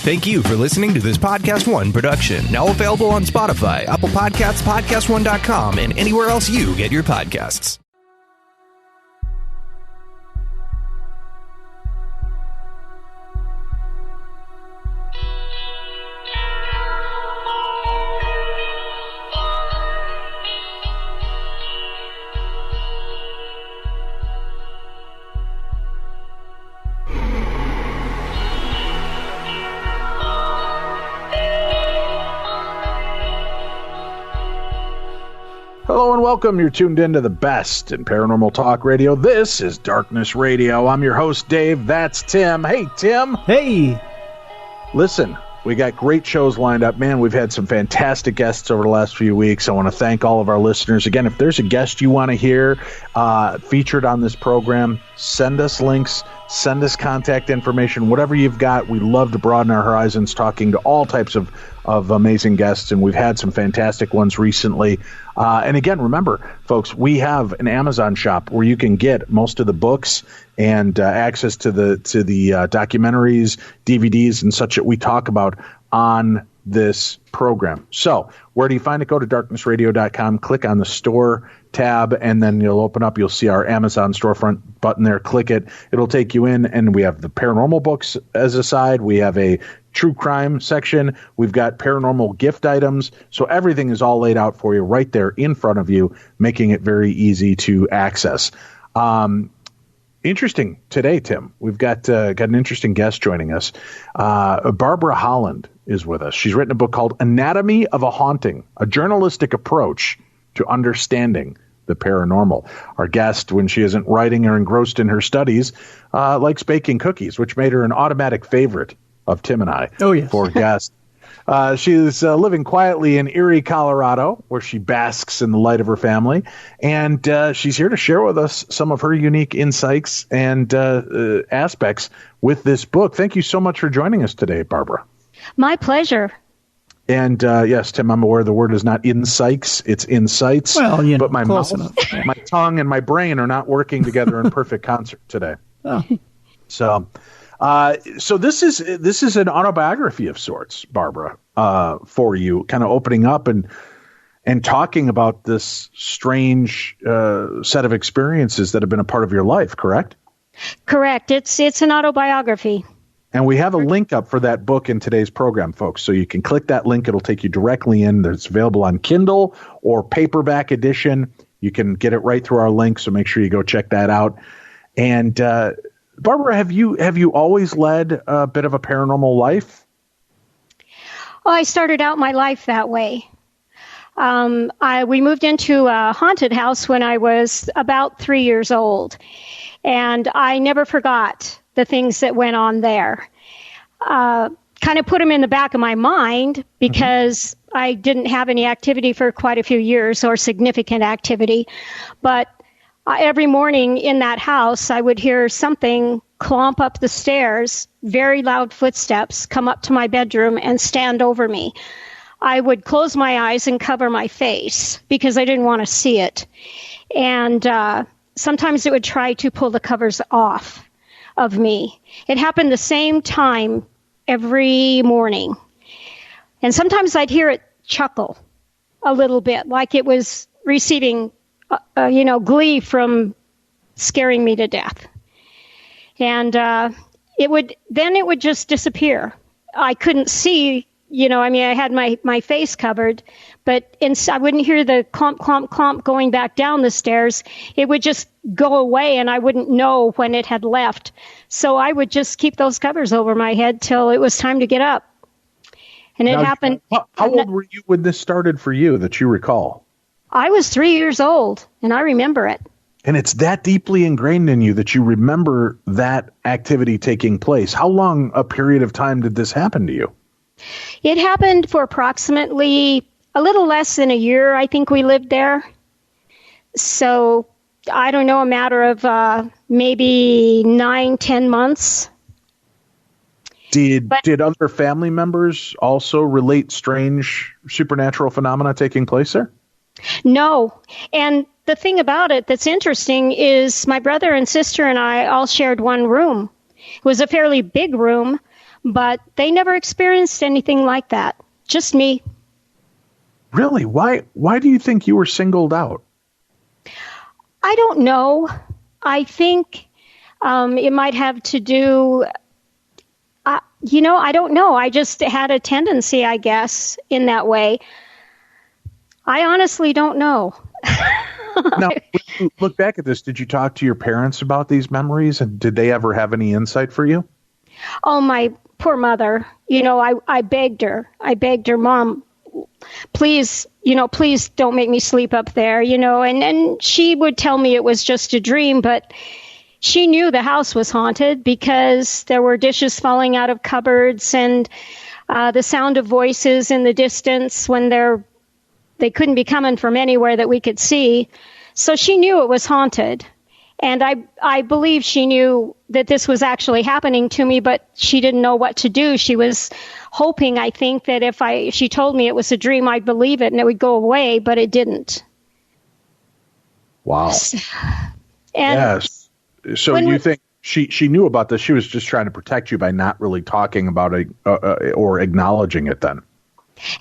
Thank you for listening to this Podcast One production, now available on Spotify, Apple Podcasts, PodcastOne.com, and anywhere else you get your podcasts. Hello and welcome. You're tuned into the best in paranormal talk radio. This is Darkness Radio. I'm your host, Dave. That's Tim. Hey, Tim. Hey. Listen, we got great shows lined up. Man, we've had some fantastic guests over the last few weeks. I want to thank all of our listeners. Again, if there's a guest you want to hear featured on this program, send us links, send us contact information, whatever you've got. We love to broaden our horizons, talking to all types of amazing guests, and we've had some fantastic ones recently. And again, remember, folks, we have an Amazon shop where you can get most of the books and access to the documentaries, DVDs, and such that we talk about on this program. So where do you find it? Go to darknessradio.com, click on the store tab, and then you'll see our Amazon storefront button there. Click it. It'll take you in, and we have the paranormal books as a side. We have a true crime section. We've got paranormal gift items. So everything is all laid out for you right there in front of you, making it very easy to access. Interesting today, Tim. We've got an interesting guest joining us. Barbara Holland is with us. She's written a book called Anatomy of a Haunting, a journalistic approach to understanding the paranormal. Our guest, when she isn't writing or engrossed in her studies, likes baking cookies, which made her an automatic favorite of Tim and I. Oh, yes. For guests. She's living quietly in Erie, Colorado, where she basks in the light of her family. And she's here to share with us some of her unique insights and aspects with this book. Thank you so much for joining us today, Barbara. My pleasure. And yes, Tim, I'm aware the word is not insights, it's insights. Well, but my mouth, enough. my tongue, and my brain are not working together in perfect concert today. Oh. So this is an autobiography of sorts, Barbara, for you, kind of opening up and talking about this strange set of experiences that have been a part of your life, correct? Correct. It's an autobiography. And we have a link up for that book in today's program, folks. So you can click that link. It'll take you directly in. It's available on Kindle or paperback edition. You can get it right through our link, so make sure you go check that out. And Barbara, have you always led a bit of a paranormal life? Well, I started out my life that way. We moved into a haunted house when I was about 3 years old, and I never forgot the things that went on there. Kind of put them in the back of my mind because I didn't have any activity for quite a few years, or significant activity. But every morning in that house, I would hear something clomp up the stairs, very loud footsteps, come up to my bedroom and stand over me. I would close my eyes and cover my face because I didn't want to see it. And sometimes it would try to pull the covers off of me. It happened the same time every morning. And sometimes I'd hear it chuckle a little bit, like it was receiving glee from scaring me to death. And it would just disappear. I couldn't see, I had my face covered, but I wouldn't hear the clomp, clomp, clomp going back down the stairs. It would just go away, and I wouldn't know when it had left. So I would just keep those covers over my head till it was time to get up. And it happened. How old were you when this started for you, that you recall? I was 3 years old, and I remember it. And it's that deeply ingrained in you that you remember that activity taking place. How long a period of time did this happen to you? It happened for approximately a little less than a year. I think we lived there. So I don't know, a matter of maybe 9-10 months. Did other family members also relate strange supernatural phenomena taking place there? No. And the thing about it that's interesting is my brother and sister and I all shared one room. It was a fairly big room, but they never experienced anything like that. Just me. Really? Why do you think you were singled out? I don't know. I think it might have to do, I don't know. I just had a tendency, I guess, in that way. I honestly don't know. Now, when you look back at this, did you talk to your parents about these memories, and did they ever have any insight for you? Oh, my poor mother. I begged her. Mom, please don't make me sleep up there, and she would tell me it was just a dream, but she knew the house was haunted because there were dishes falling out of cupboards and the sound of voices in the distance when they couldn't be coming from anywhere that we could see. So she knew it was haunted. And I believe she knew that this was actually happening to me, but she didn't know what to do. She was hoping, I think, that if she told me it was a dream, I'd believe it and it would go away, but it didn't. Wow. And yes. So you think she knew about this? She was just trying to protect you by not really talking about it or acknowledging it then?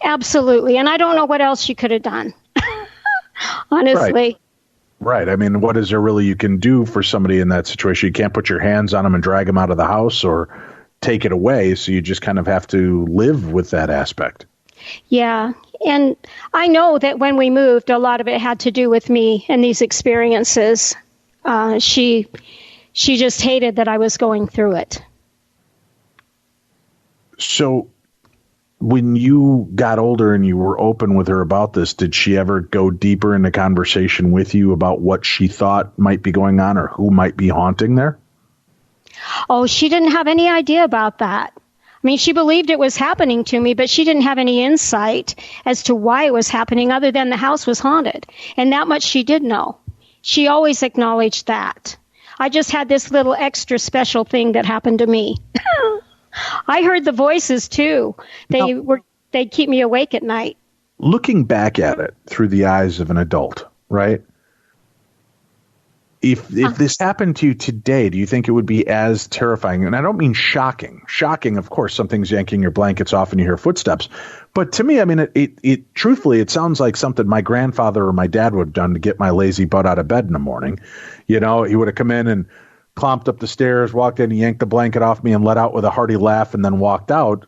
Absolutely. And I don't know what else she could have done, honestly. Right. I mean, what is there really you can do for somebody in that situation? You can't put your hands on them and drag them out of the house or take it away. So you just kind of have to live with that aspect. Yeah. And I know that when we moved, a lot of it had to do with me and these experiences. She just hated that I was going through it. So when you got older and you were open with her about this, did she ever go deeper into conversation with you about what she thought might be going on or who might be haunting there? Oh, she didn't have any idea about that. I mean, she believed it was happening to me, but she didn't have any insight as to why it was happening other than the house was haunted. And that much she did know. She always acknowledged that. I just had this little extra special thing that happened to me. I heard the voices too. They'd keep me awake at night. Looking back at it through the eyes of an adult, right? If this happened to you today, do you think it would be as terrifying? And I don't mean shocking. Shocking, of course, something's yanking your blankets off and you hear footsteps. But to me, I mean, it truthfully, it sounds like something my grandfather or my dad would have done to get my lazy butt out of bed in the morning. He would have come in and clomped up the stairs, walked in, and yanked the blanket off me and let out with a hearty laugh and then walked out,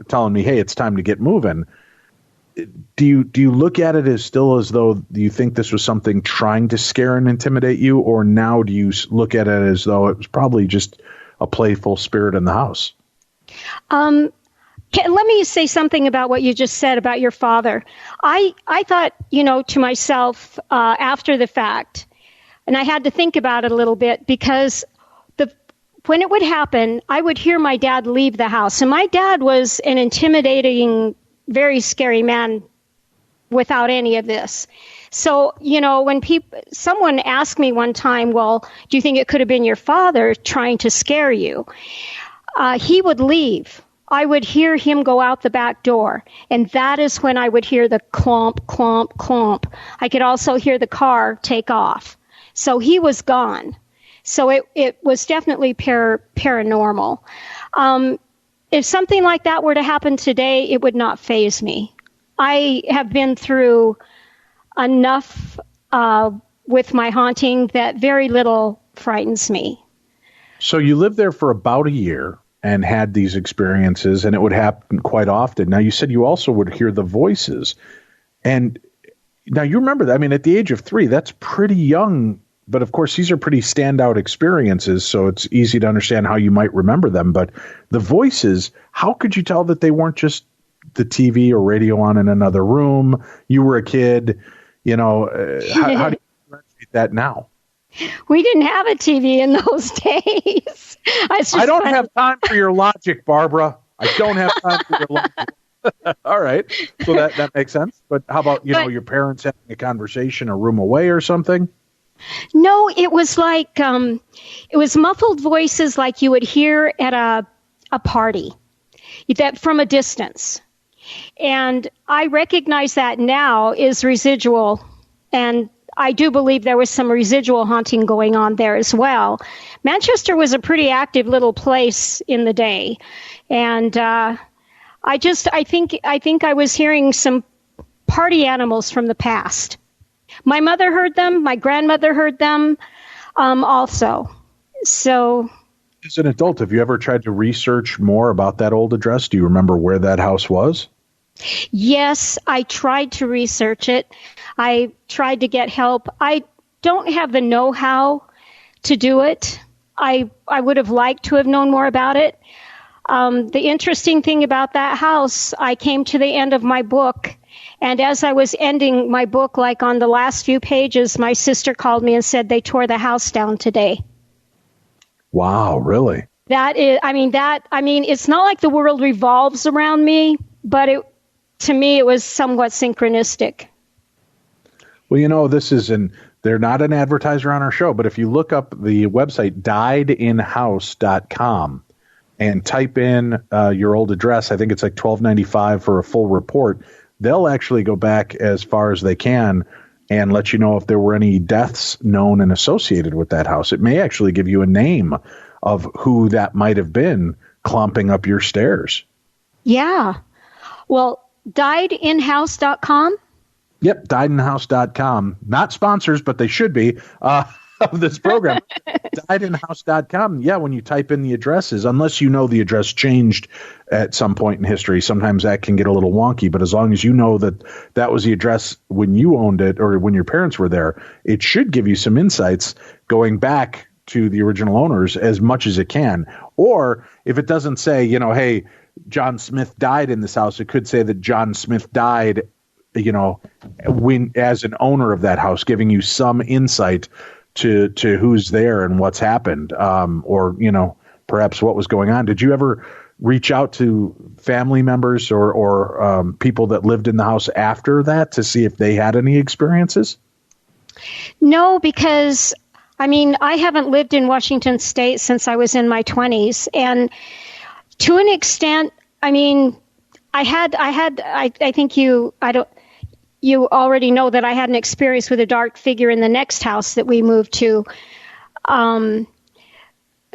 telling me, hey, it's time to get moving. Do you look at it as though you think this was something trying to scare and intimidate you, or now do you look at it as though it was probably just a playful spirit in the house? Let me say something about what you just said about your father. I thought, to myself after the fact, and I had to think about it a little bit because when it would happen, I would hear my dad leave the house. And my dad was an intimidating, very scary man without any of this. So, when someone asked me one time, well, do you think it could have been your father trying to scare you? He would leave. I would hear him go out the back door. And that is when I would hear the clomp, clomp, clomp. I could also hear the car take off. So he was gone. So it was definitely paranormal. If something like that were to happen today, it would not faze me. I have been through enough with my haunting that very little frightens me. So you lived there for about a year and had these experiences, and it would happen quite often. Now, you said you also would hear the voices. And now you remember that. I mean, at the age of 3, that's pretty young. But of course, these are pretty standout experiences, so it's easy to understand how you might remember them. But the voices, how could you tell that they weren't just the TV or radio on in another room? You were a kid, how do you differentiate that now? We didn't have a TV in those days. I don't have time for your logic, Barbara. I don't have time for your logic. All right. So that makes sense. But how about, your parents having a conversation a room away or something? No, it was like, it was muffled voices like you would hear at a party that from a distance. And I recognize that now is residual. And I do believe there was some residual haunting going on there as well. Manchester was a pretty active little place in the day. And I think I was hearing some party animals from the past. My mother heard them. My grandmother heard them also. So, as an adult, have you ever tried to research more about that old address? Do you remember where that house was? Yes, I tried to research it. I tried to get help. I don't have the know-how to do it. I would have liked to have known more about it. The interesting thing about that house, I came to the end of my book, and as I was ending my book, like on the last few pages, my sister called me and said they tore the house down today. Wow, really? It's not like the world revolves around me, but to me, it was somewhat synchronistic. Well, they're not an advertiser on our show, but if you look up the website diedinhouse.com and type in your old address, I think it's like $12.95 for a full report. They'll actually go back as far as they can and let you know if there were any deaths known and associated with that house. It may actually give you a name of who that might have been clomping up your stairs. Yeah. Well, diedinhouse.com? Yep, diedinhouse.com. Not sponsors, but they should be of this program. Diedinhouse.com. Yeah, when you type in the addresses, unless you know the address changed at some point in history, sometimes that can get a little wonky. But as long as you know that that was the address when you owned it or when your parents were there, it should give you some insights going back to the original owners as much as it can. Or if it doesn't say, hey, John Smith died in this house, it could say that John Smith died when as an owner of that house, giving you some insight to who's there and what's happened, or perhaps what was going on. Did you ever reach out to family members or people that lived in the house after that to see if they had any experiences? No, because I haven't lived in Washington State since I was in my 20s, and to an extent, I think you already know that I had an experience with a dark figure in the next house that we moved to. Now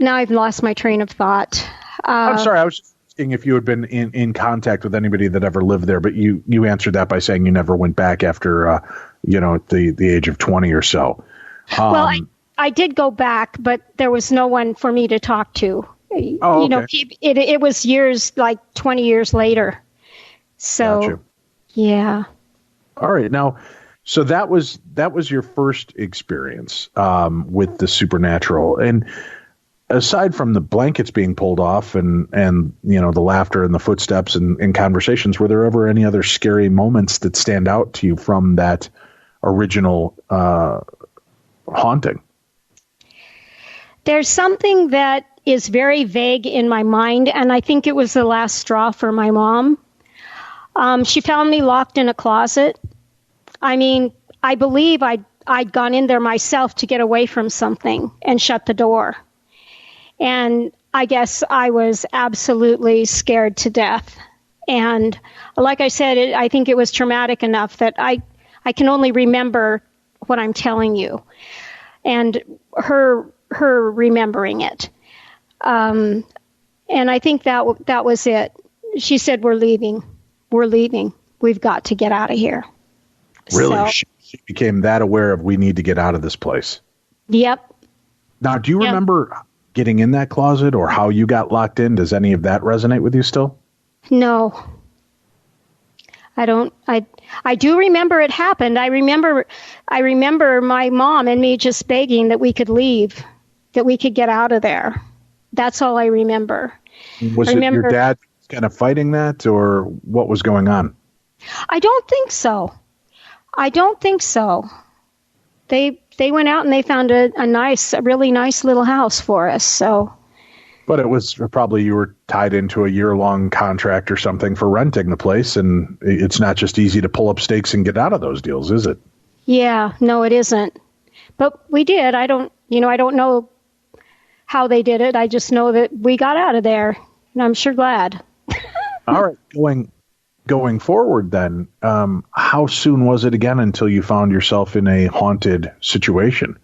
I've lost my train of thought. I'm sorry. I was just asking if you had been in contact with anybody that ever lived there, but you answered that by saying you never went back after, at the age of 20 or so. Well, I did go back, but there was no one for me to talk to. Oh, okay. It was years, like 20 years later. So, Gotcha. Yeah. All right. Now, so that was your first experience with the supernatural. And aside from the blankets being pulled off and the laughter and the footsteps and conversations, were there ever any other scary moments that stand out to you from that original haunting? There's something that is very vague in my mind, and I think it was the last straw for my mom. She found me locked in a closet. I believe I'd gone in there myself to get away from something and shut the door. And I guess I was absolutely scared to death. And like I said, I think it was traumatic enough that I can only remember what I'm telling you. And her remembering it. And I think that was it. She said, we're leaving. We've got to get out of here. Really? So, She became that aware of, we need to get out of this place. Yep. Now, do you remember getting in that closet or how you got locked in? Does any of that resonate with you still? No. I don't. I do remember it happened. I remember my mom and me just begging that we could leave, that we could get out of there. That's all I remember. Was it your dad kind of fighting that, or what was going on? I don't think so. They went out and they found a really nice little house for us. So. But it was probably you were tied into a year-long contract or something for renting the place, and it's not just easy to pull up stakes and get out of those deals, is it? Yeah, no, it isn't. But we did. I don't know how they did it. I just know that we got out of there, and I'm sure glad. All right, going forward then, how soon was it again until you found yourself in a haunted situation?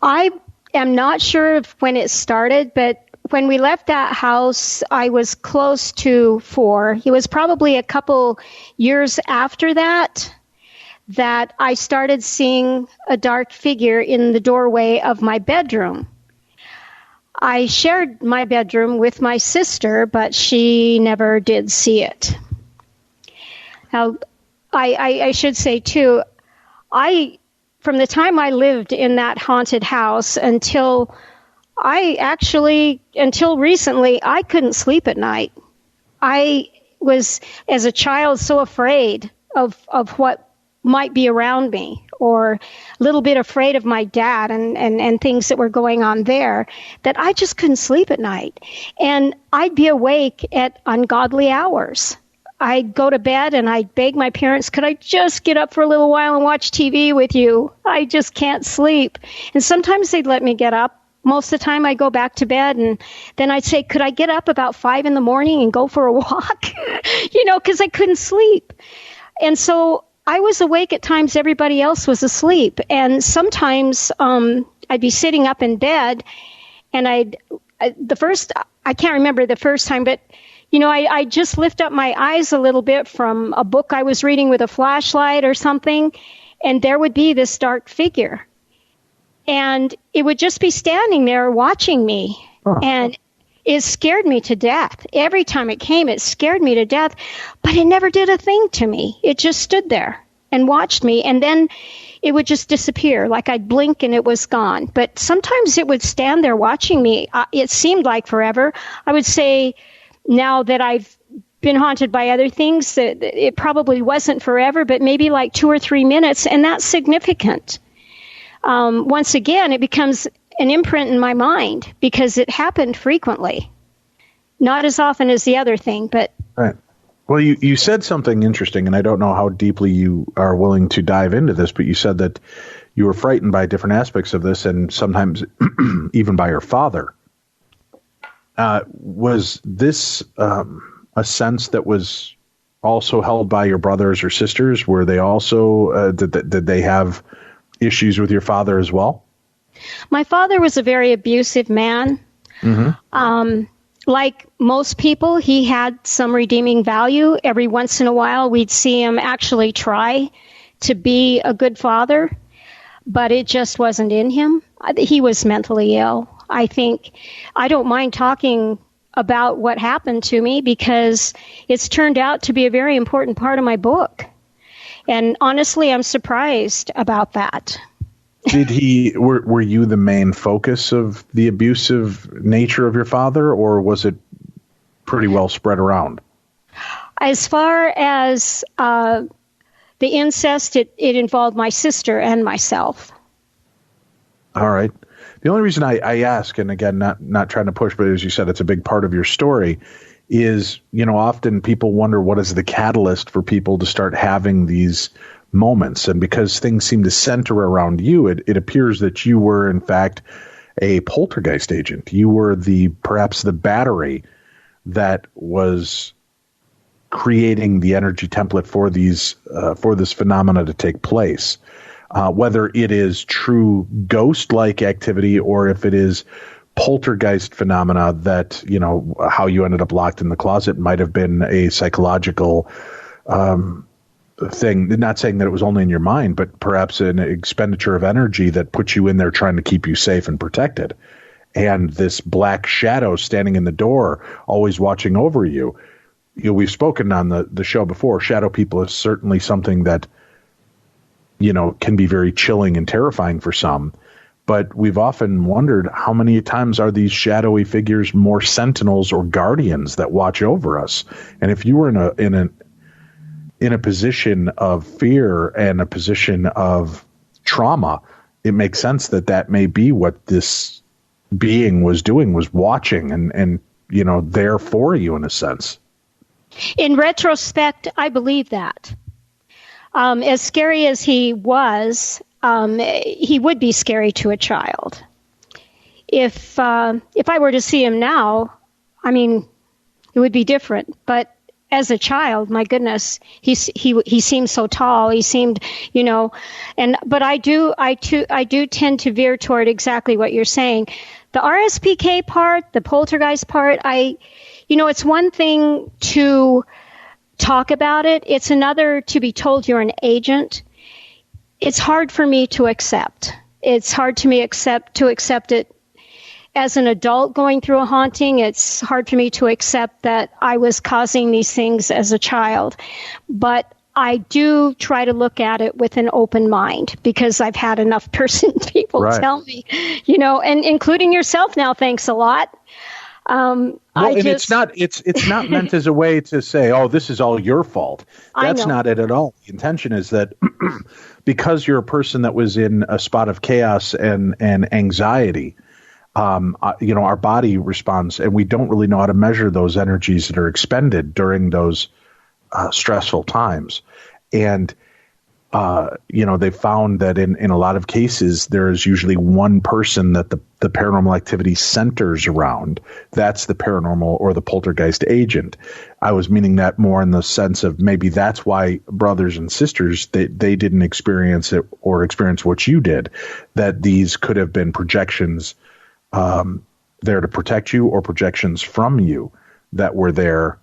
I am not sure of when it started, but when we left that house, I was close to 4. It was probably a couple years after that I started seeing a dark figure in the doorway of my bedroom. I shared my bedroom with my sister, but she never did see it. Now, I should say, too, from the time I lived in that haunted house until recently, I couldn't sleep at night. I was, as a child, so afraid of what might be around me, or a little bit afraid of my dad and things that were going on there, that I just couldn't sleep at night. And I'd be awake at ungodly hours. I'd go to bed and I'd beg my parents, could I just get up for a little while and watch TV with you? I just can't sleep. And sometimes they'd let me get up. Most of the time I'd go back to bed, and then I'd say, could I get up about 5 in the morning and go for a walk? Because I couldn't sleep. And so I was awake at times everybody else was asleep. And sometimes I'd be sitting up in bed, and I can't remember the first time, but I'd just lift up my eyes a little bit from a book I was reading with a flashlight or something, and there would be this dark figure. And it would just be standing there watching me. Oh. And it scared me to death. Every time it came, it scared me to death. But it never did a thing to me. It just stood there and watched me. And then it would just disappear. Like I'd blink and it was gone. But sometimes it would stand there watching me. It seemed like forever. I would say now that I've been haunted by other things, that it probably wasn't forever, but maybe like 2 or 3 minutes. And that's significant. Once again, it becomes an imprint in my mind because it happened frequently. Not as often as the other thing, but... Right. Well, you said something interesting, and I don't know how deeply you are willing to dive into this, but you said that you were frightened by different aspects of this, and sometimes even by your father. Was this a sense that was also held by your brothers or sisters? Were they also... did they have issues with your father as well? My father was a very abusive man. Mm-hmm. Like most people, he had some redeeming value. Every once in a while, we'd see him actually try to be a good father, but it just wasn't in him. He was mentally ill. I don't mind talking about what happened to me because it's turned out to be a very important part of my book. And honestly, I'm surprised about that. Were you the main focus of the abusive nature of your father, or was it pretty well spread around? As far as the incest, it involved my sister and myself. All right. The only reason I ask, and again, not trying to push, but as you said, it's a big part of your story, is, often people wonder what is the catalyst for people to start having these moments. And because things seem to center around you, it appears that you were, in fact, a poltergeist agent. You were perhaps the battery that was creating the energy template for this phenomena to take place. Whether it is true ghost-like activity or if it is poltergeist phenomena that, how you ended up locked in the closet might have been a psychological thing. Not saying that it was only in your mind, but perhaps an expenditure of energy that puts you in there trying to keep you safe and protected. And this black shadow standing in the door, always watching over you. We've spoken on the show before. Shadow people is certainly something that, can be very chilling and terrifying for some. But we've often wondered how many times are these shadowy figures more sentinels or guardians that watch over us? And if you were in a position of fear and a position of trauma, it makes sense that may be what this being was doing, was watching and there for you in a sense. In retrospect, I believe that. As scary as he was, he would be scary to a child. If I were to see him now, it would be different. But as a child, my goodness, he seemed so tall. He seemed, but I do tend to veer toward exactly what you're saying. The RSPK part, the poltergeist part, it's one thing to talk about it. It's another to be told you're an agent. It's hard for me to accept. It's hard to me to accept it as an adult going through a haunting. It's hard for me to accept that I was causing these things as a child. But I do try to look at it with an open mind because I've had enough people tell me, and including yourself now, thanks a lot. It's not meant as a way to say, oh, this is all your fault. That's not it at all. The intention is that because you're a person that was in a spot of chaos and anxiety, our body responds, and we don't really know how to measure those energies that are expended during those stressful times. And they found that in a lot of cases, there's usually one person that the paranormal activity centers around. That's the paranormal or the poltergeist agent. I was meaning that more in the sense of maybe that's why brothers and sisters, they didn't experience it or experience what you did, that these could have been projections there to protect you or projections from you that were there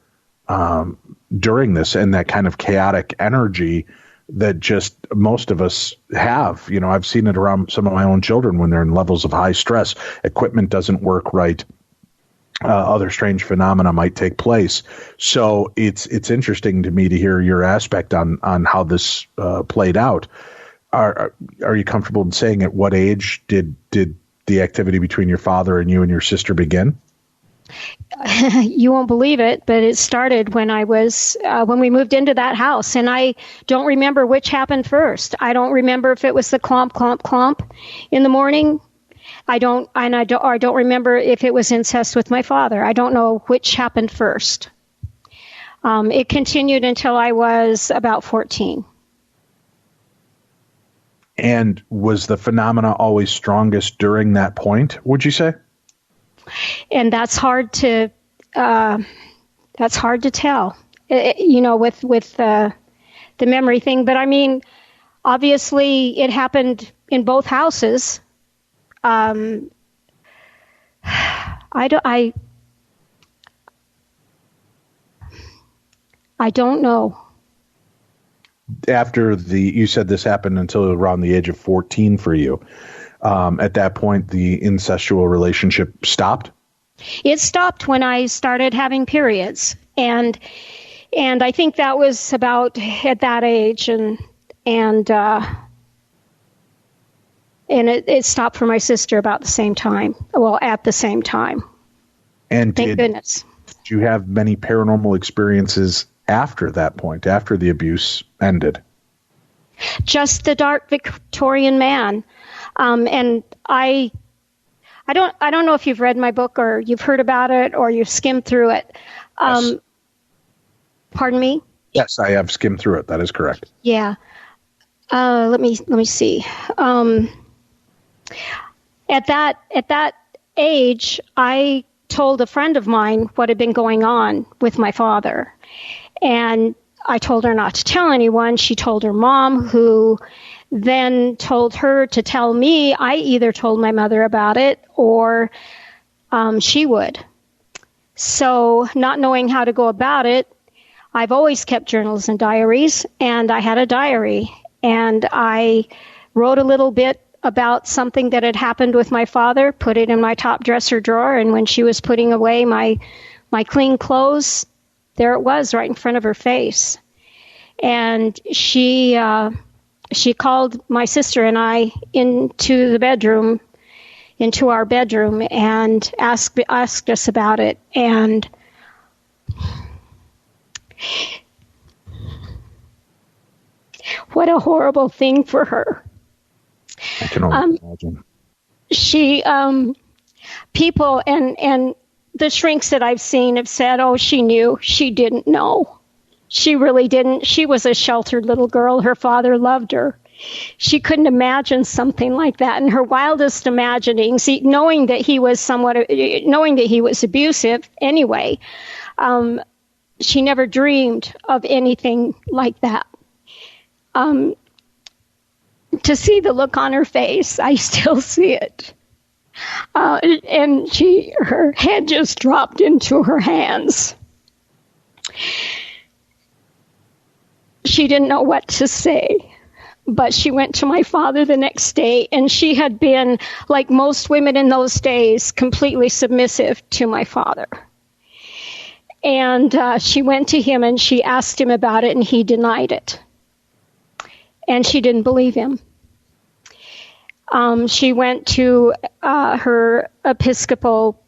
during this, and that kind of chaotic energy that just most of us have. I've seen it around some of my own children when they're in levels of high stress. Equipment doesn't work right. Other strange phenomena might take place. So it's interesting to me to hear your aspect on how this played out. Are you comfortable in saying at what age did the activity between your father and you and your sister begin? You won't believe it, but it started when I was when we moved into that house, and I don't remember which happened first. I don't remember if it was the clomp, clomp, clomp in the morning. I don't remember if it was incest with my father. I don't know which happened first. It continued until I was about 14. And was the phenomena always strongest during that point, would you say? And that's hard to tell. With the memory thing. But I mean, obviously, it happened in both houses. I don't know. After you said this happened until around the age of 14 for you. At that point, the incestual relationship stopped? It stopped when I started having periods. And I think that was about at that age. And it stopped for my sister about the same time. Well, at the same time. And thank goodness. Did you have many paranormal experiences after that point, after the abuse ended? Just the dark Victorian man. And I don't know if you've read my book or you've heard about it or you've skimmed through it. Yes. Pardon me? Yes, I have skimmed through it. That is correct. Yeah. Let me see. At that age, I told a friend of mine what had been going on with my father, and I told her not to tell anyone. She told her mom, who then told her to tell me. I either told my mother about it or she would. So not knowing how to go about it, I've always kept journals and diaries, and I had a diary, and I wrote a little bit about something that had happened with my father, put it in my top dresser drawer, and when she was putting away my clean clothes, there it was right in front of her face. And she called my sister and I into our bedroom, and asked us about it. And what a horrible thing for her. I can only imagine. She, people and the shrinks that I've seen have said, oh, she knew. She didn't know. She really didn't. She was a sheltered little girl. Her father loved her. She couldn't imagine something like that. In her wildest imaginings, knowing that he was abusive anyway, she never dreamed of anything like that. To see the look on her face, I still see it. And her head just dropped into her hands. She didn't know what to say, but she went to my father the next day, and she had been, like most women in those days, completely submissive to my father. And she went to him and she asked him about it, and he denied it. And she didn't believe him. She went to her Episcopal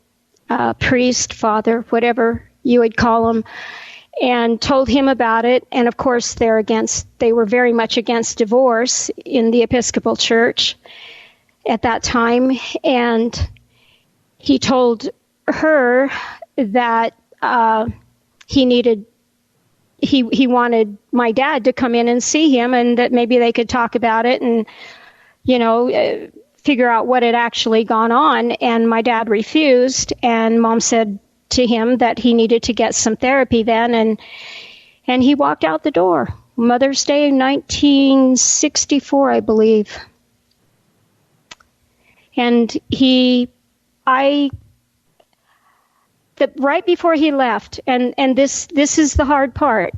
priest, father, whatever you would call him, and told him about it. And of course, they were very much against divorce in the Episcopal Church at that time. And he told her that he wanted my dad to come in and see him, and that maybe they could talk about it and, figure out what had actually gone on. And my dad refused, and Mom said to him that he needed to get some therapy then, and he walked out the door. Mother's Day 1964, I believe. And right before he left, and this is the hard part,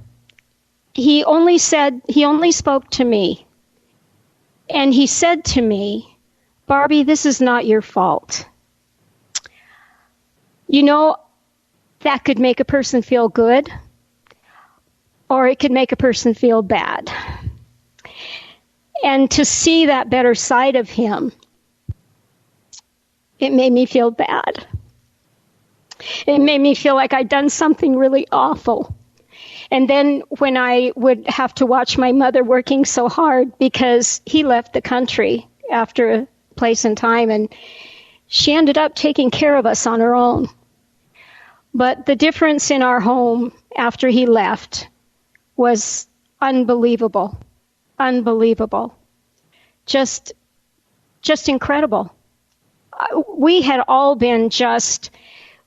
he only spoke to me. And he said to me, "Barbie, this is not your fault. That could make a person feel good, or it could make a person feel bad." And to see that better side of him, it made me feel bad. It made me feel like I'd done something really awful. And then when I would have to watch my mother working so hard because he left the country after a place and time, and she ended up taking care of us on her own. But the difference in our home after he left was unbelievable. Unbelievable. Just incredible. We had all been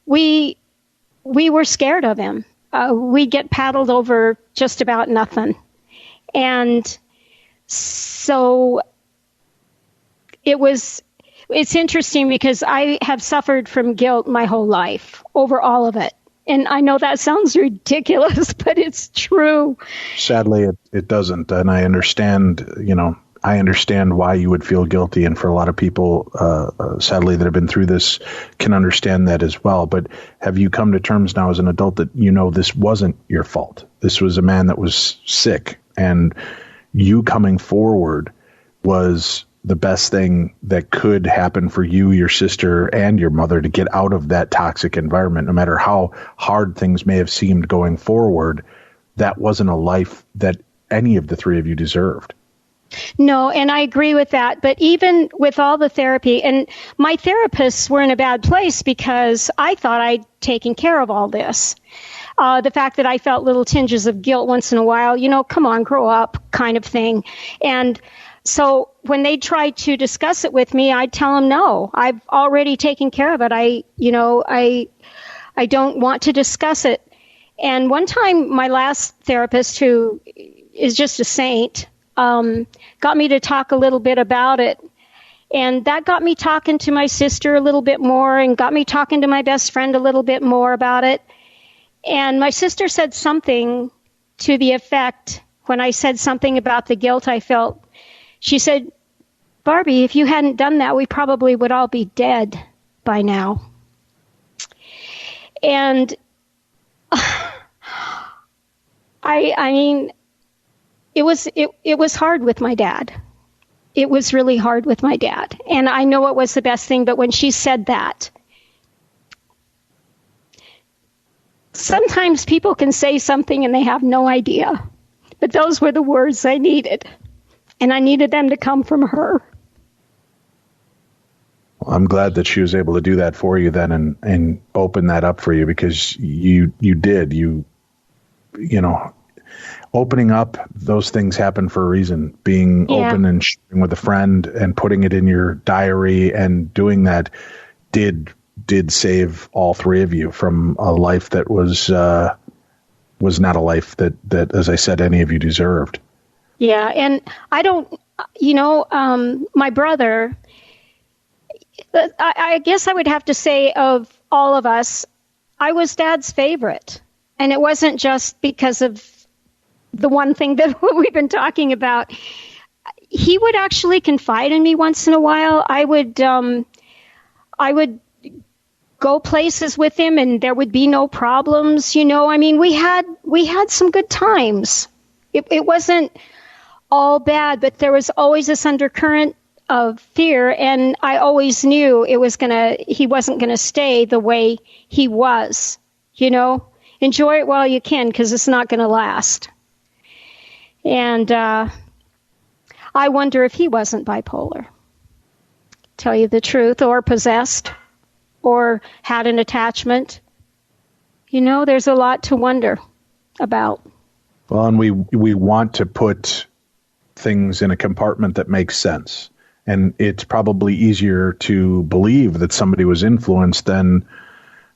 we were scared of him. We'd get paddled over just about nothing. And so it's interesting because I have suffered from guilt my whole life over all of it. And I know that sounds ridiculous, but it's true. Sadly, it doesn't. And I understand, I understand why you would feel guilty. And for a lot of people, sadly, that have been through this can understand that as well. But have you come to terms now as an adult that this wasn't your fault? This was a man that was sick, and you coming forward was the best thing that could happen for you, your sister, and your mother to get out of that toxic environment. No matter how hard things may have seemed going forward, that wasn't a life that any of the three of you deserved. No, and I agree with that. But even with all the therapy, and my therapists were in a bad place because I thought I'd taken care of all this. The fact that I felt little tinges of guilt once in a while, come on, grow up kind of thing. And so when they tried to discuss it with me, I'd tell them, no, I've already taken care of it. I don't want to discuss it. And one time, my last therapist, who is just a saint, got me to talk a little bit about it. And that got me talking to my sister a little bit more, and got me talking to my best friend a little bit more about it. And my sister said something to the effect, when I said something about the guilt I felt, she said, "Barbie, if you hadn't done that, we probably would all be dead by now." And I mean, it was hard with my dad. It was really hard with my dad. And I know it was the best thing, but when she said that, sometimes people can say something and they have no idea. But those were the words I needed. And I needed them to come from her. Well, I'm glad that she was able to do that for you then and open that up for you, because you did. Opening up, those things happen for a reason. Being open and sharing with a friend and putting it in your diary and doing that did save all three of you from a life that was was not a life that, as I said, any of you deserved. Yeah, and I don't, my brother, I guess I would have to say of all of us, I was Dad's favorite. And it wasn't just because of the one thing that we've been talking about. He would actually confide in me once in a while. I would go places with him and there would be no problems. I mean, we had some good times. It wasn't all bad, but there was always this undercurrent of fear, and I always knew he wasn't gonna stay the way he was. Enjoy it while you can, because it's not gonna last. And I wonder if he wasn't bipolar, tell you the truth, or possessed, or had an attachment. There's a lot to wonder about. Well, and we want to put things in a compartment that makes sense. And it's probably easier to believe that somebody was influenced than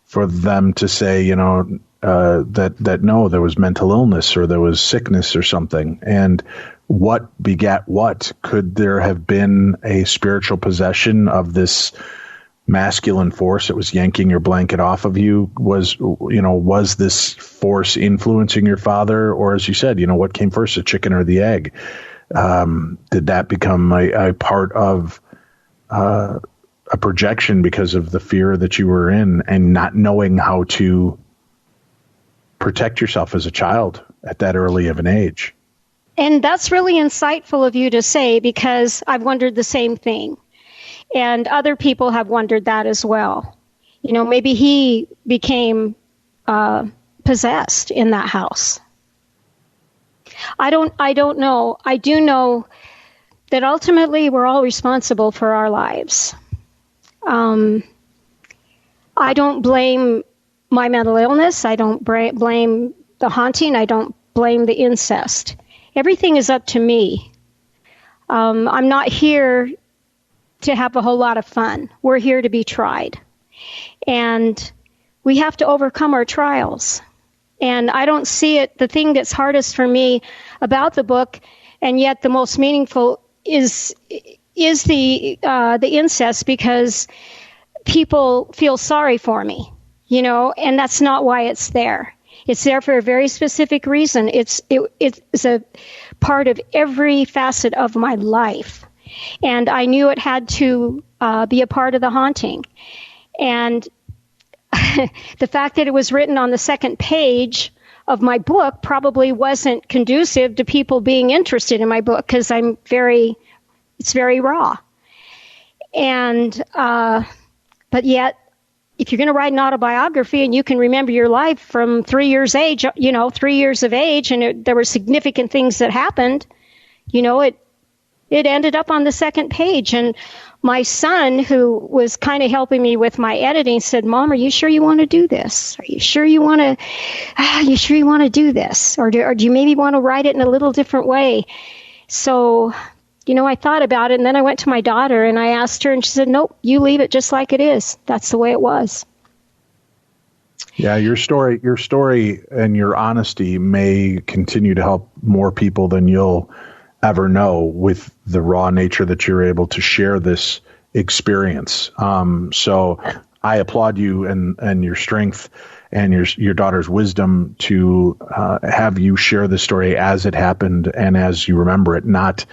for them to say, that no, there was mental illness or there was sickness or something. And what begat what? Could there have been a spiritual possession of this masculine force that was yanking your blanket off of you? Was this force influencing your father? Or, as you said, what came first, the chicken or the egg? Did that become a part of a projection because of the fear that you were in and not knowing how to protect yourself as a child at that early of an age? And that's really insightful of you to say, because I've wondered the same thing. And other people have wondered that as well. Maybe he became possessed in that house. I don't know. I do know that ultimately we're all responsible for our lives. I don't blame my mental illness. I don't blame the haunting. I don't blame the incest. Everything is up to me. I'm not here to have a whole lot of fun. We're here to be tried. And we have to overcome our trials. And I don't see it. The thing that's hardest for me about the book, and yet the most meaningful, is the incest, because people feel sorry for me, and that's not why it's there. It's there for a very specific reason. It's a part of every facet of my life, and I knew it had to be a part of the haunting. And the fact that it was written on the second page of my book probably wasn't conducive to people being interested in my book, because it's very raw. And, but yet, if you're going to write an autobiography and you can remember your life from 3 years age, 3 years of age, and there were significant things that happened, it ended up on the second page. And my son, who was kind of helping me with my editing, said, "Mom, are you sure you want to do this? Are you sure you want to do this? Or do you maybe want to write it in a little different way?" So, I thought about it, and then I went to my daughter and I asked her, and she said, "Nope, you leave it just like it is. That's the way it was." Yeah, your story and your honesty may continue to help more people than you'll ever know, with the raw nature that you're able to share this experience. So I applaud you and your strength and your daughter's wisdom to have you share the story as it happened and as you remember it, not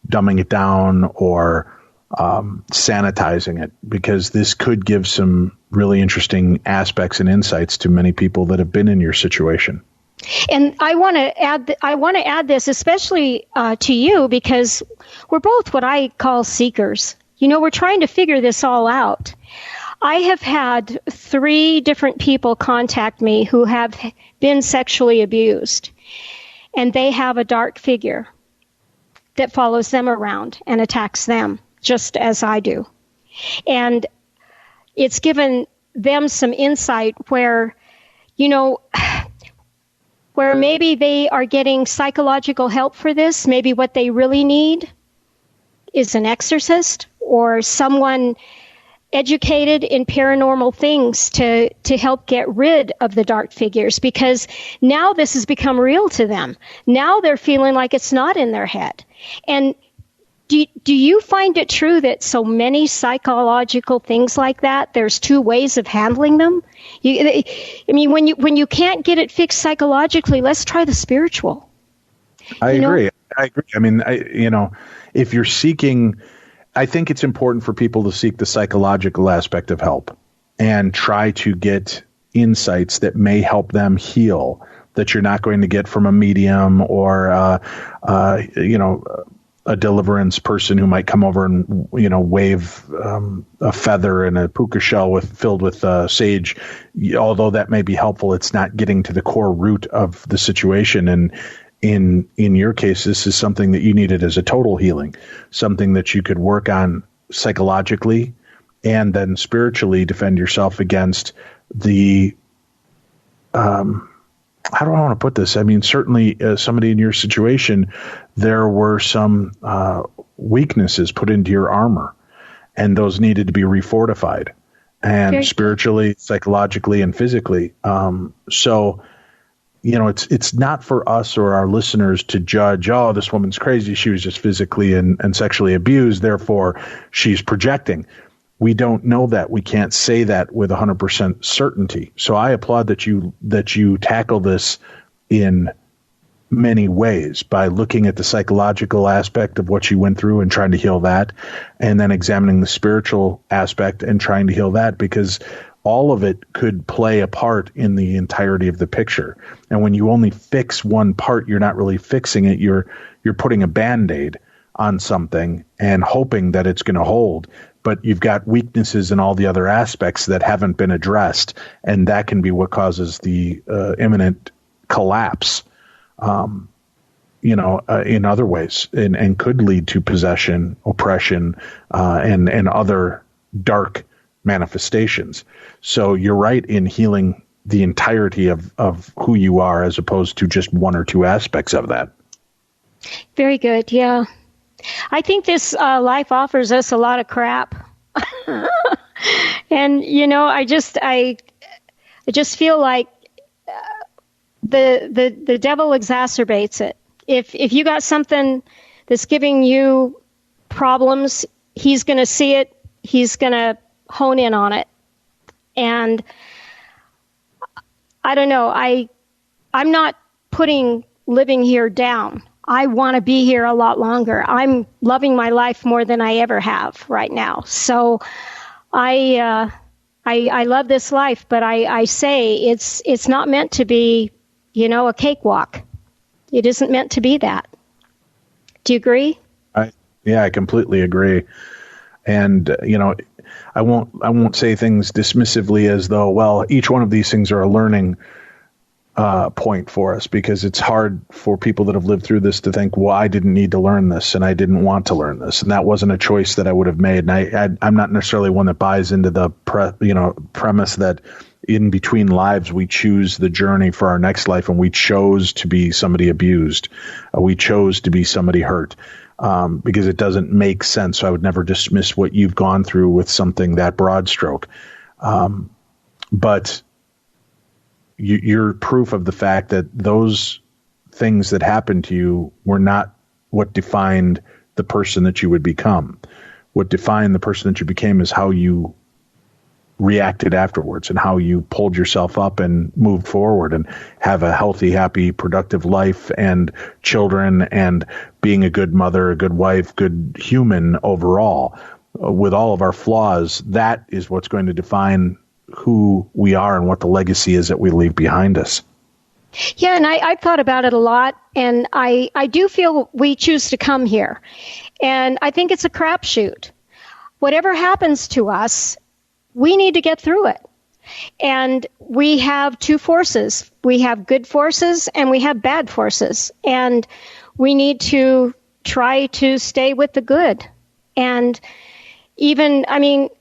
dumbing it down or sanitizing it, because this could give some really interesting aspects and insights to many people that have been in your situation. And I want to add this, especially to you, because we're both what I call seekers. We're trying to figure this all out. I have had 3 different people contact me who have been sexually abused, and they have a dark figure that follows them around and attacks them, just as I do. And it's given them some insight where maybe they are getting psychological help for this. Maybe what they really need is an exorcist or someone educated in paranormal things to help get rid of the dark figures, because now this has become real to them. Now they're feeling like it's not in their head. And do you find it true that so many psychological things like that, there's two ways of handling them? When you can't get it fixed psychologically, let's try the spiritual. I agree. I mean, if you're seeking, I think it's important for people to seek the psychological aspect of help and try to get insights that may help them heal, that you're not going to get from a medium or, a deliverance person who might come over and, wave a feather in a puka shell filled with sage. Although that may be helpful, it's not getting to the core root of the situation. And in your case, this is something that you needed as a total healing, something that you could work on psychologically and then spiritually defend yourself against the, how do I want to put this? I mean, certainly somebody in your situation, there were some weaknesses put into your armor, and those needed to be refortified, and spiritually, psychologically, and physically. It's not for us or our listeners to judge, oh, this woman's crazy. She was just physically and sexually abused, therefore she's projecting. We don't know that. We can't say that with 100% certainty. So I applaud that you tackle this in many ways by looking at the psychological aspect of what you went through and trying to heal that, and then examining the spiritual aspect and trying to heal that, because all of it could play a part in the entirety of the picture. And when you only fix one part, you're not really fixing it. You're putting a Band-Aid on something and hoping that it's going to hold. But you've got weaknesses in all the other aspects that haven't been addressed, and that can be what causes the imminent collapse, in other ways, and could lead to possession, oppression, and other dark manifestations. So you're right in healing the entirety of who you are, as opposed to just one or two aspects of that. Very good, yeah. I think this life offers us a lot of crap. And, I just feel like the devil exacerbates it. If you got something that's giving you problems, he's going to see it. He's going to hone in on it. And I don't know. I'm not putting living here down. I want to be here a lot longer. I'm loving my life more than I ever have right now. So I love this life, but I say it's not meant to be, a cakewalk. It isn't meant to be that. Do you agree? I completely agree. And, I won't say things dismissively as though, well, each one of these things are a learning point for us, because it's hard for people that have lived through this to think, well, I didn't need to learn this and I didn't want to learn this, and that wasn't a choice that I would have made. And I'm not necessarily one that buys into the premise that in between lives we choose the journey for our next life, and we chose to be somebody abused, we chose to be somebody hurt, because it doesn't make sense. So I would never dismiss what you've gone through with something that broad stroke, but you're proof of the fact that those things that happened to you were not what defined the person that you would become. What defined the person that you became is how you reacted afterwards, and how you pulled yourself up and moved forward and have a healthy, happy, productive life and children, and being a good mother, a good wife, good human overall. With all of our flaws, that is what's going to define who we are and what the legacy is that we leave behind us. Yeah, and I've thought about it a lot, and I do feel we choose to come here. And I think it's a crapshoot. Whatever happens to us, we need to get through it. And we have two forces. We have good forces and we have bad forces. And we need to try to stay with the good. And even, it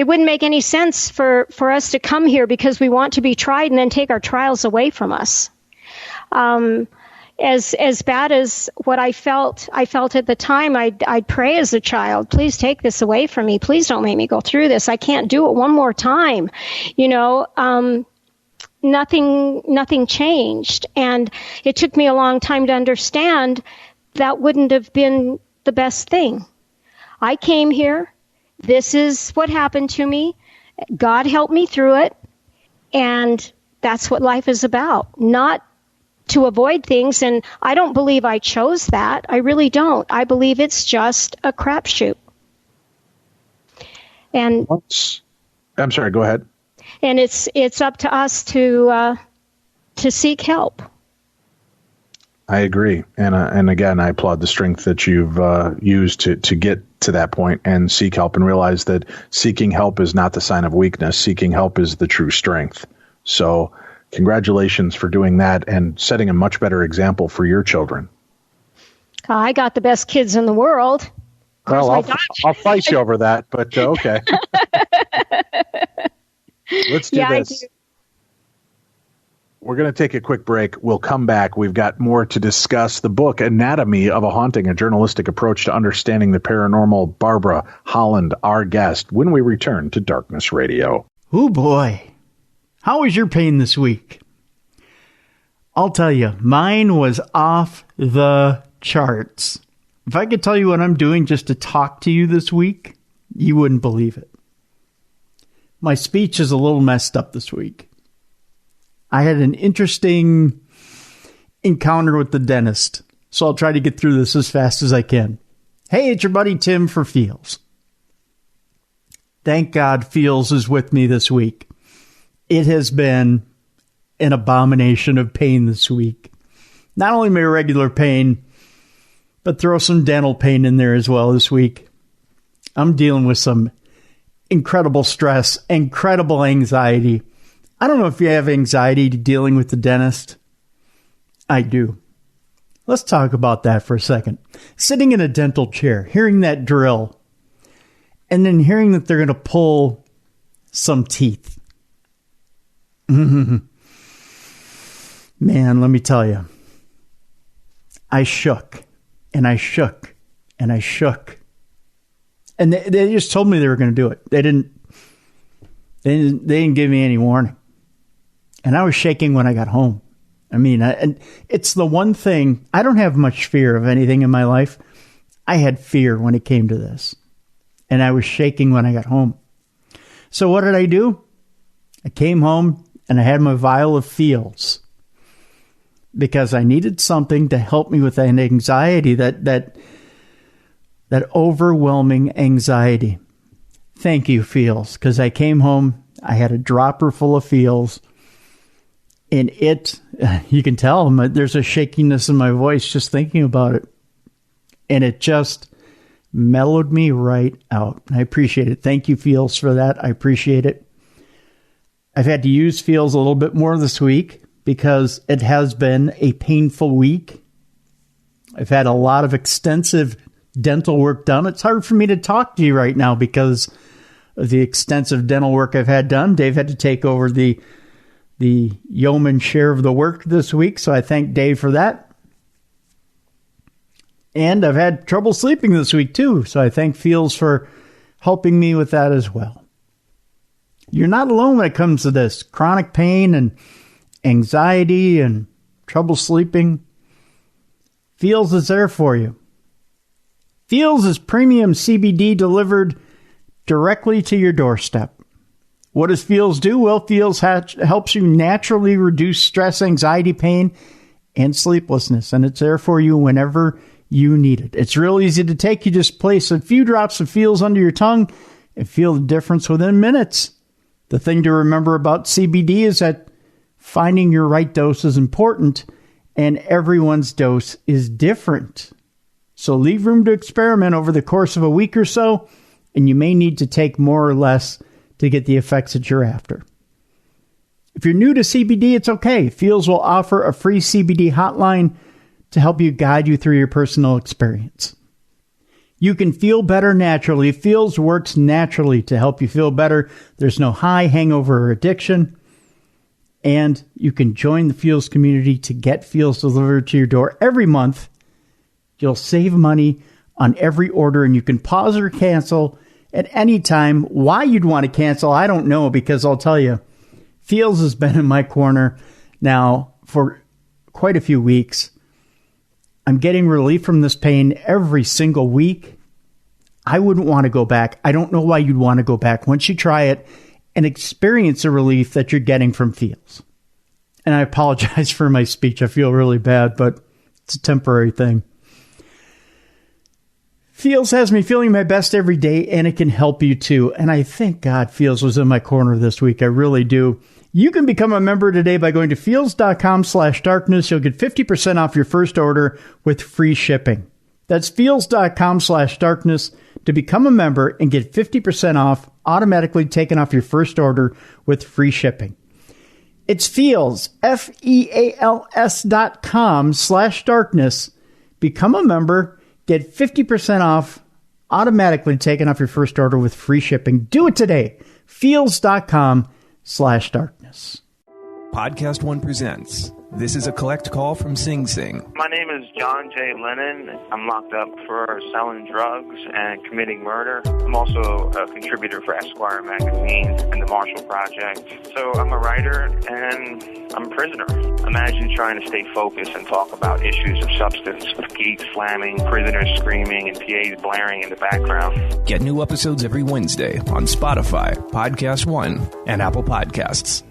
wouldn't make any sense for us to come here because we want to be tried and then take our trials away from us. as bad as what I felt at the time, I'd pray as a child, please take this away from me. Please don't make me go through this. I can't do it one more time. Nothing changed. And it took me a long time to understand that wouldn't have been the best thing. I came here. This is what happened to me. God helped me through it. And that's what life is about, not to avoid things. And I don't believe I chose that. I really don't. I believe it's just a crapshoot. And I'm sorry, go ahead. And it's up to us to seek help. I agree, and again, I applaud the strength that you've used to get to that point and seek help, and realize that seeking help is not the sign of weakness. Seeking help is the true strength. So, congratulations for doing that and setting a much better example for your children. I got the best kids in the world. Well, I'll fight you over that, but okay. Let's do this. We're going to take a quick break. We'll come back. We've got more to discuss. The book, Anatomy of a Haunting, a journalistic approach to understanding the paranormal. Barbara Holland, our guest, when we return to Darkness Radio. Oh, boy. How was your pain this week? I'll tell you, mine was off the charts. If I could tell you what I'm doing just to talk to you this week, you wouldn't believe it. My speech is a little messed up this week. I had an interesting encounter with the dentist, so I'll try to get through this as fast as I can. Hey, it's your buddy Tim for Feels. Thank God Feels is with me this week. It has been an abomination of pain this week. Not only my regular pain, but throw some dental pain in there as well this week. I'm dealing with some incredible stress, incredible anxiety. I don't know if you have anxiety dealing with the dentist. I do. Let's talk about that for a second. Sitting in a dental chair, hearing that drill, and then hearing that they're going to pull some teeth. Man, let me tell you. I shook, and I shook, and I shook. And they just told me they were going to do it. They didn't give me any warning. And I was shaking when I got home. I mean, and it's the one thing, I don't have much fear of anything in my life. I had fear when it came to this. And I was shaking when I got home. So what did I do? I came home and I had my vial of Feels. Because I needed something to help me with that anxiety, that overwhelming anxiety. Thank you, Feels. Because I came home, I had a dropper full of Feels. And you can tell there's a shakiness in my voice just thinking about it. And it just mellowed me right out. I appreciate it. Thank you, Feels, for that. I appreciate it. I've had to use Feels a little bit more this week because it has been a painful week. I've had a lot of extensive dental work done. It's hard for me to talk to you right now because of the extensive dental work I've had done. Dave had to take over the yeoman share of the work this week, so I thank Dave for that. And I've had trouble sleeping this week too, so I thank Feels for helping me with that as well. You're not alone when it comes to this. Chronic pain and anxiety and trouble sleeping. Feels is there for you. Feels is premium CBD delivered directly to your doorstep. What does Feels do? Well, Feels helps you naturally reduce stress, anxiety, pain, and sleeplessness. And it's there for you whenever you need it. It's real easy to take. You just place a few drops of Feels under your tongue and feel the difference within minutes. The thing to remember about CBD is that finding your right dose is important, and everyone's dose is different. So leave room to experiment over the course of a week or so, and you may need to take more or less to get the effects that you're after. If you're new to CBD, it's okay. Feels will offer a free CBD hotline to help you guide you through your personal experience. You can feel better naturally. Feels works naturally to help you feel better. There's no high, hangover, or addiction. And you can join the Feels community to get Feels delivered to your door every month. You'll save money on every order, and you can pause or cancel at any time. Why you'd want to cancel, I don't know, because I'll tell you, Feels has been in my corner now for quite a few weeks. I'm getting relief from this pain every single week. I wouldn't want to go back. I don't know why you'd want to go back once you try it and experience the relief that you're getting from Feels. And I apologize for my speech. I feel really bad, but it's a temporary thing. Feels has me feeling my best every day, and it can help you too. And I thank God Feels was in my corner this week. I really do. You can become a member today by going to feels.com/darkness. You'll get 50% off your first order with free shipping. That's feels.com/darkness to become a member and get 50% off automatically taken off your first order with free shipping. It's Feels, FEALS.com/darkness. Become a member. Get 50% off automatically taken off your first order with free shipping. Do it today. Feels.com/darkness. Podcast One presents. This is a collect call from Sing Sing. My name is John J. Lennon. I'm locked up for selling drugs and committing murder. I'm also a contributor for Esquire magazine and the Marshall Project. So I'm a writer and I'm a prisoner. Imagine trying to stay focused and talk about issues of substance with gates slamming, prisoners screaming, and PAs blaring in the background. Get new episodes every Wednesday on Spotify, Podcast One, and Apple Podcasts.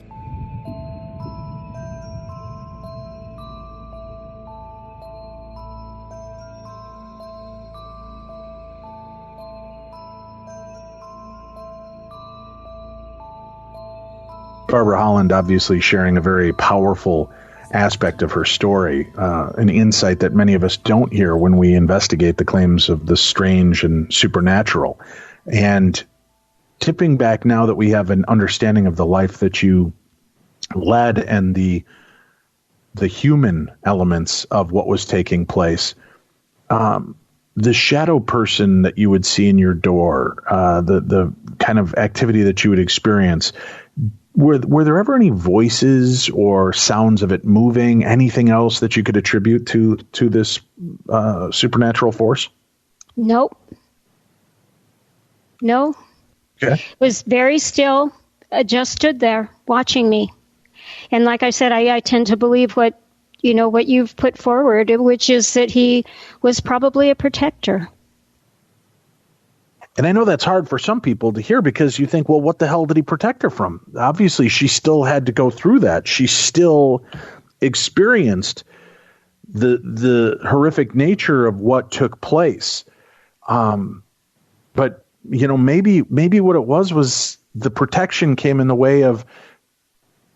Barbara Holland obviously sharing a very powerful aspect of her story, an insight that many of us don't hear when we investigate the claims of the strange and supernatural. And tipping back now that we have an understanding of the life that you led and the human elements of what was taking place, the shadow person that you would see in your door, the kind of activity that you would experience, were there ever any voices or sounds of it moving? Anything else that you could attribute to this supernatural force? Nope. No. Okay. It was very still, just stood there watching me. And like I said, I tend to believe what you've put forward, which is that he was probably a protector. And I know that's hard for some people to hear because you think, well, what the hell did he protect her from? Obviously, she still had to go through that. She still experienced the horrific nature of what took place. But, maybe what it was the protection came in the way of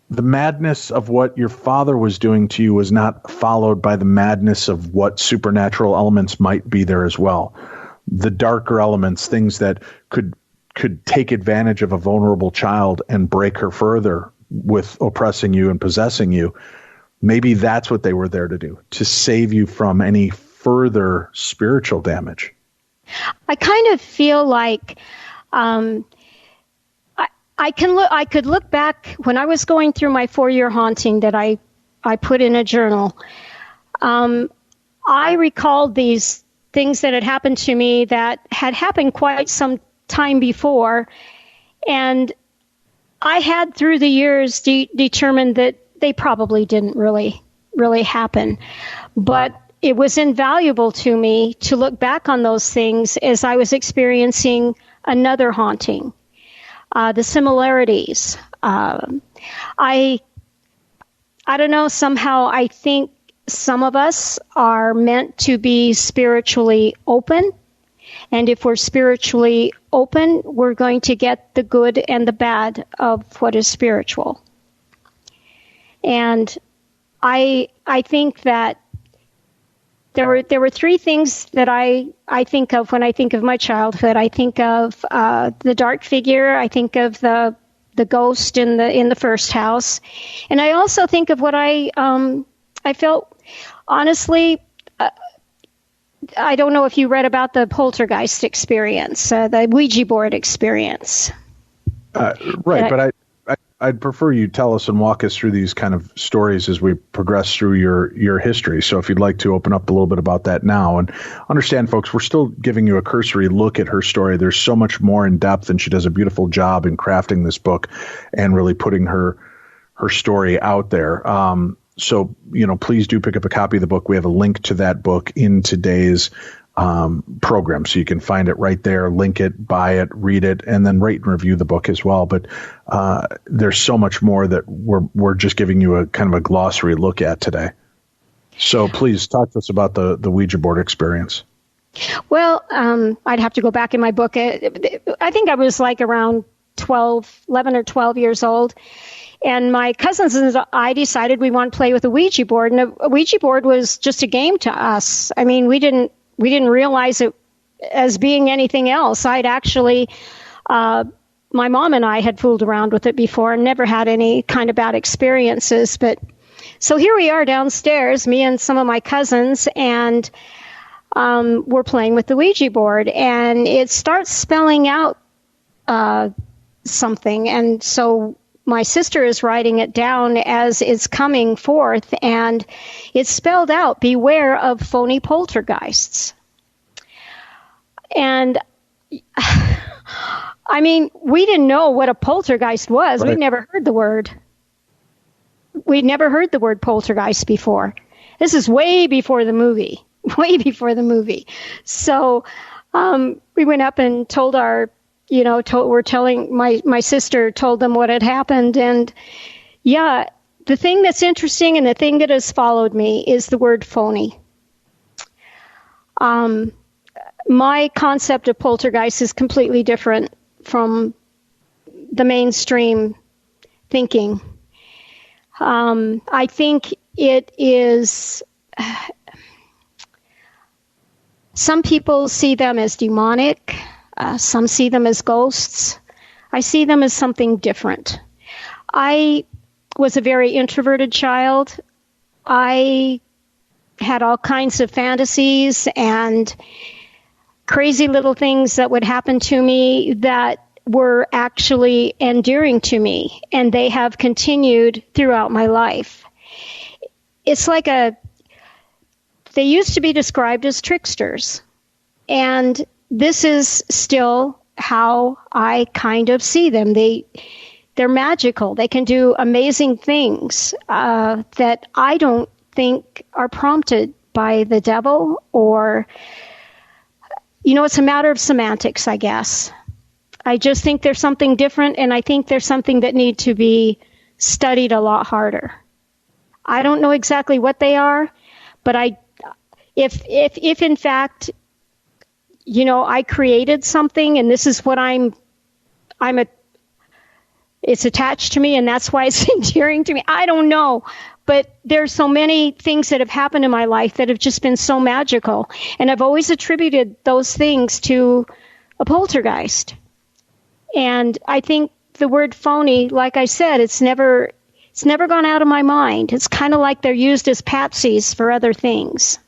the madness of what your father was doing to you was not followed by the madness of what supernatural elements might be there as well. The darker elements, things that could take advantage of a vulnerable child and break her further with oppressing you and possessing you. Maybe that's what they were there to do, to save you from any further spiritual damage. I kind of feel like I could look back when I was going through my 4-year haunting that I put in a journal. I recalled these things that had happened to me that had happened quite some time before. And I had through the years determined that they probably didn't really happen. But it was invaluable to me to look back on those things as I was experiencing another haunting. The similarities. I don't know, somehow I think some of us are meant to be spiritually open. And if we're spiritually open, we're going to get the good and the bad of what is spiritual. And I think that there were 3 things that I think of when I think of my childhood. I think of the dark figure. I think of the ghost in the first house, and I also think of what I felt. Honestly, I don't know if you read about the poltergeist experience, the Ouija board experience. Right, but I'd prefer you tell us and walk us through these kind of stories as we progress through your history. So if you'd like to open up a little bit about that now, and understand, folks, we're still giving you a cursory look at her story. There's so much more in depth, and she does a beautiful job in crafting this book and really putting her story out there. So, please do pick up a copy of the book. We have a link to that book in today's program, so you can find it right there, link it, buy it, read it, and then rate and review the book as well. But there's so much more that we're just giving you a kind of a glossary look at today. So please talk to us about the Ouija board experience. Well, I'd have to go back in my book. I think I was like around 11 or 12 years old. And my cousins and I decided we want to play with a Ouija board. And a Ouija board was just a game to us. I mean, we didn't realize it as being anything else. I'd actually, my mom and I had fooled around with it before and never had any kind of bad experiences. But so here we are downstairs, me and some of my cousins, and we're playing with the Ouija board. And it starts spelling out something. And so my sister is writing it down as it's coming forth, and it's spelled out, beware of phony poltergeists. And I mean, we didn't know what a poltergeist was. Right. We'd never heard the word. We'd never heard the word poltergeist before. This is way before the movie. So we went up and told my sister told them what had happened. And yeah, the thing that's interesting and the thing that has followed me is the word phony. My concept of poltergeist is completely different from the mainstream thinking. I think it is, some people see them as demonic. Some see them as ghosts. I see them as something different. I was a very introverted child. I had all kinds of fantasies and crazy little things that would happen to me that were actually endearing to me, and they have continued throughout my life. It's like they used to be described as tricksters, and this is still how I kind of see them. They're magical. They can do amazing things that I don't think are prompted by the devil, or, it's a matter of semantics, I guess. I just think there's something different, and I think there's something that need to be studied a lot harder. I don't know exactly what they are, but if in fact, I created something, and this is what it's attached to me, and that's why it's endearing to me. I don't know, but there's so many things that have happened in my life that have just been so magical, and I've always attributed those things to a poltergeist. And I think the word phony, like I said, it's never gone out of my mind. It's kind of like they're used as patsies for other things.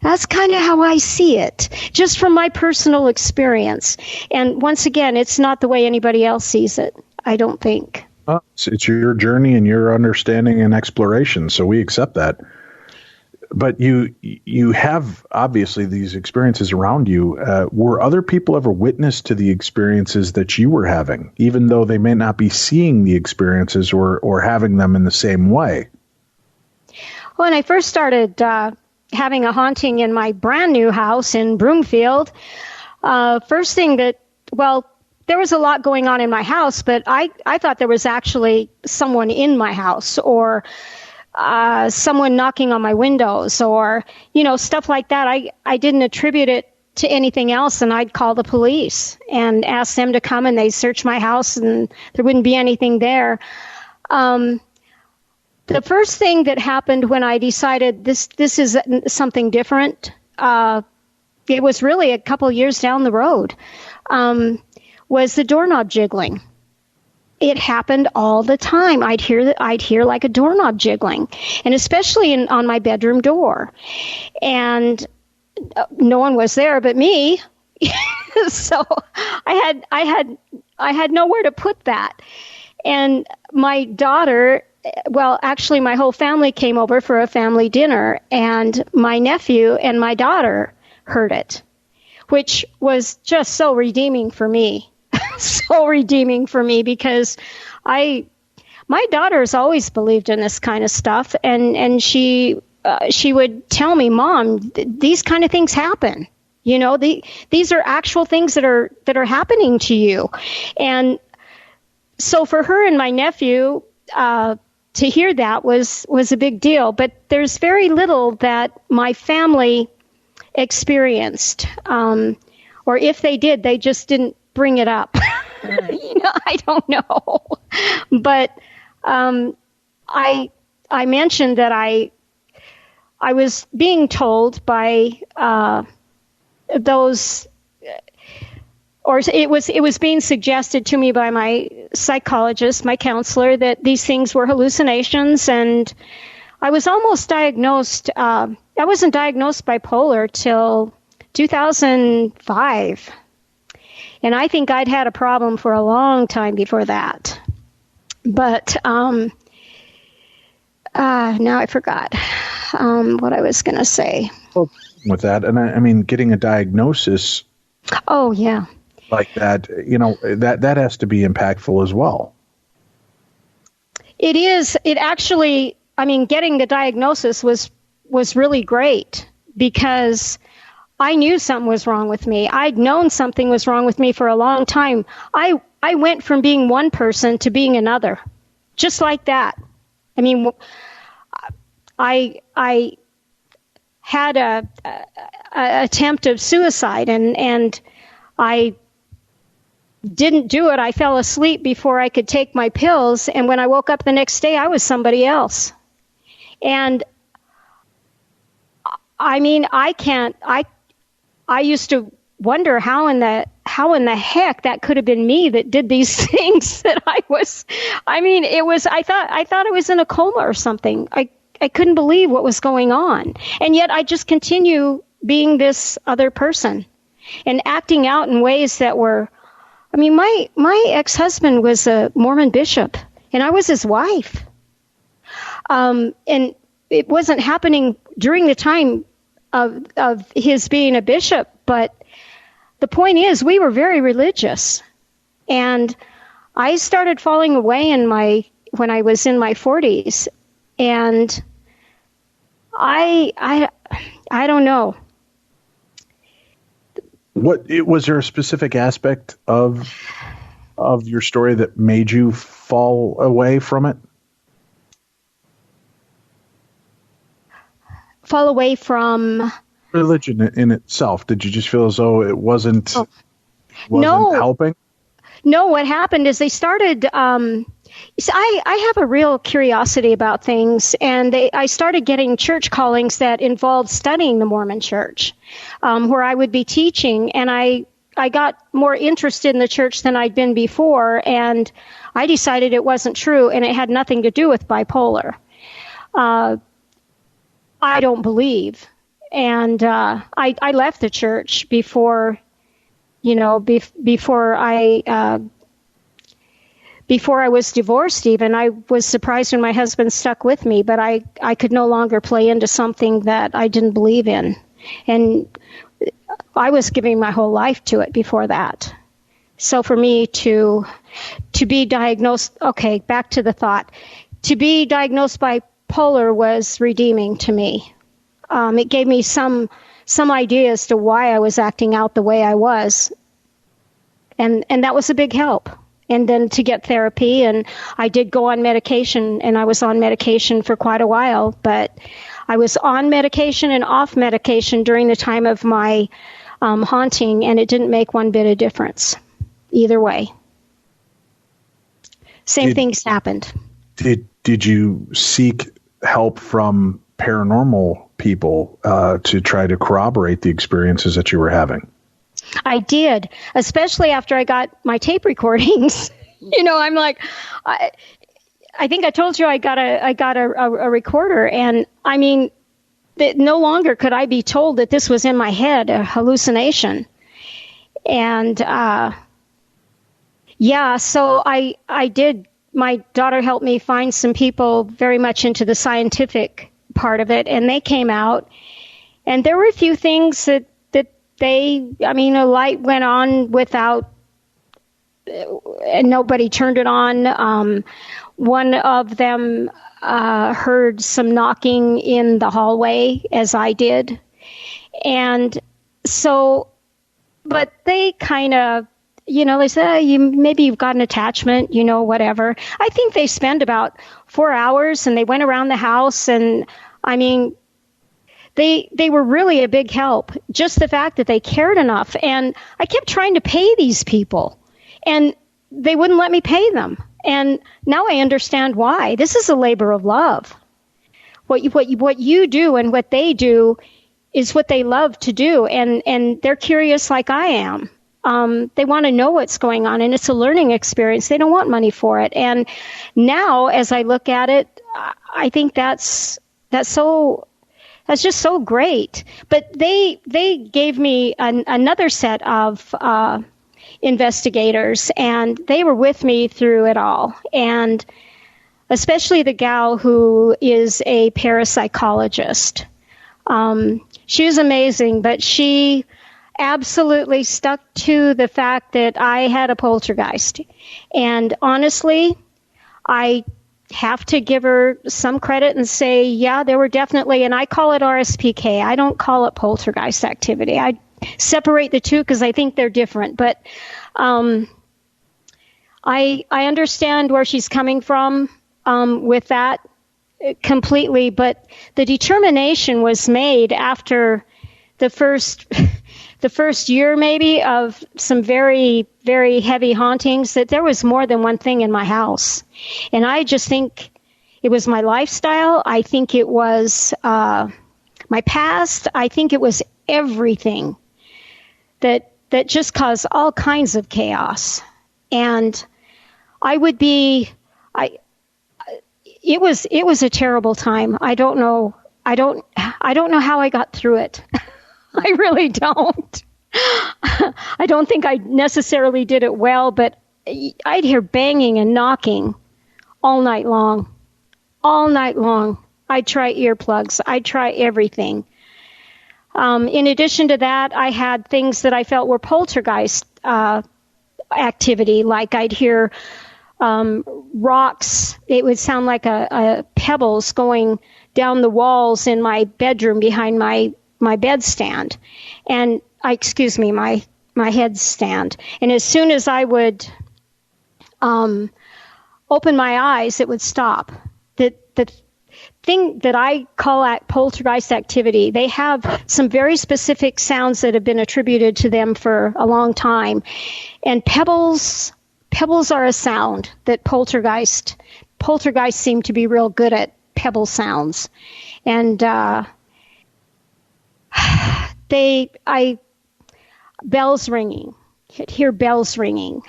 That's kind of how I see it, just from my personal experience. And once again, it's not the way anybody else sees it, I don't think. It's your journey and your understanding and exploration, so we accept that. But you have, obviously, these experiences around you. Were other people ever witness to the experiences that you were having, even though they may not be seeing the experiences or having them in the same way? When I first started having a haunting in my brand new house in Broomfield, first thing there was a lot going on in my house, but I thought there was actually someone in my house, or someone knocking on my windows, or, stuff like that. I didn't attribute it to anything else, and I'd call the police and ask them to come, and they'd search my house, and there wouldn't be anything there. The first thing that happened when I decided this is something different, it was really a couple years down the road, was the doorknob jiggling. It happened all the time. I'd hear like a doorknob jiggling, and especially on my bedroom door. And no one was there but me, so I had nowhere to put that. And my daughter, well, actually my whole family came over for a family dinner, and my nephew and my daughter heard it, which was just so redeeming for me. So redeeming for me, because my daughter's always believed in this kind of stuff, and she would tell me, Mom, these kind of things happen. You know, these are actual things that are happening to you. And so for her and my nephew to hear that was a big deal. But there's very little that my family experienced, or if they did, they just didn't bring it up. You know, I don't know. But I mentioned that I was being told by those, or it was being suggested to me by my psychologist, my counselor, that these things were hallucinations, and I was almost diagnosed. I wasn't diagnosed bipolar till 2005, and I think I'd had a problem for a long time before that. But now I forgot what I was going to say. Well, with that, and I mean, getting a diagnosis. Oh yeah. Like that, you know, that has to be impactful as well. It is. It actually, I mean, getting the diagnosis was really great, because I knew something was wrong with me. I'd known something was wrong with me for a long time. I went from being one person to being another, just like that. I mean, I had a attempt of suicide, and I didn't do it. I fell asleep before I could take my pills, and when I woke up the next day, I was somebody else. And I mean, I used to wonder how in the heck that could have been me that did these things that I was. I mean, I thought I was in a coma or something. I couldn't believe what was going on. And yet I just continue being this other person and acting out in ways that were, I mean, my ex-husband was a Mormon bishop, and I was his wife. And it wasn't happening during the time of his being a bishop, but the point is, we were very religious. And I started falling away when I was in my 40s. And I don't know. Was there a specific aspect of your story that made you fall away from it? Fall away from religion in itself. Did you just feel as though it wasn't helping? No, what happened is they started. I have a real curiosity about things, and I started getting church callings that involved studying the Mormon Church, where I would be teaching, and I got more interested in the church than I'd been before, and I decided it wasn't true, and it had nothing to do with bipolar. I don't believe, and I left the church before, before I was divorced. Even I was surprised when my husband stuck with me, but I could no longer play into something that I didn't believe in, and I was giving my whole life to it before that. So for me to be diagnosed, okay, back to the thought, to be diagnosed bipolar was redeeming to me. It gave me some idea as to why I was acting out the way I was, and that was a big help. And then to get therapy, and I did go on medication, and I was on medication for quite a while, but I was on medication and off medication during the time of my haunting, and it didn't make one bit of difference either way. Same things happened. Did you seek help from paranormal people to try to corroborate the experiences that you were having? I did, especially after I got my tape recordings. I'm like, I think I told you I got a recorder, and I mean, no longer could I be told that this was in my head, a hallucination. And so I did my daughter helped me find some people very much into the scientific part of it, and they came out, and there were a few things that a light went on without, and nobody turned it on. One of them heard some knocking in the hallway, as I did. And so, but they kind of, they say, maybe you've got an attachment, whatever. I think they spent about 4 hours, and they went around the house, and they were really a big help. Just the fact that they cared enough. And I kept trying to pay these people, and they wouldn't let me pay them. And now I understand why. This is a labor of love. What you do and what they do is what they love to do, and they're curious like I am. They want to know what's going on, and it's a learning experience. They don't want money for it. And now, as I look at it, I think that's just so great. But they gave me another set of investigators, and they were with me through it all. And especially the gal who is a parapsychologist. She was amazing, but she absolutely stuck to the fact that I had a poltergeist. And honestly, I have to give her some credit and say, yeah, there were definitely, and I call it RSPK. I don't call it poltergeist activity. I separate the two because I think they're different. But I understand where she's coming from with that completely. But the determination was made after the first year maybe of some very, very heavy hauntings that there was more than one thing in my house. And I just think it was my lifestyle. I think it was my past. I think it was everything that just caused all kinds of chaos. And it was a terrible time. I don't know how I got through it. I really don't. I don't think I necessarily did it well, but I'd hear banging and knocking all night long. All night long. I'd try earplugs. I'd try everything. In addition to that, I had things that I felt were poltergeist activity, like I'd hear rocks. It would sound like a pebbles going down the walls in my bedroom behind my bedstand, and my headstand. And as soon as I would open my eyes, it would stop. The thing that I call poltergeist activity, they have some very specific sounds that have been attributed to them for a long time. And pebbles are a sound that poltergeists seem to be real good at, pebble sounds. And bells ringing. I'd hear bells ringing.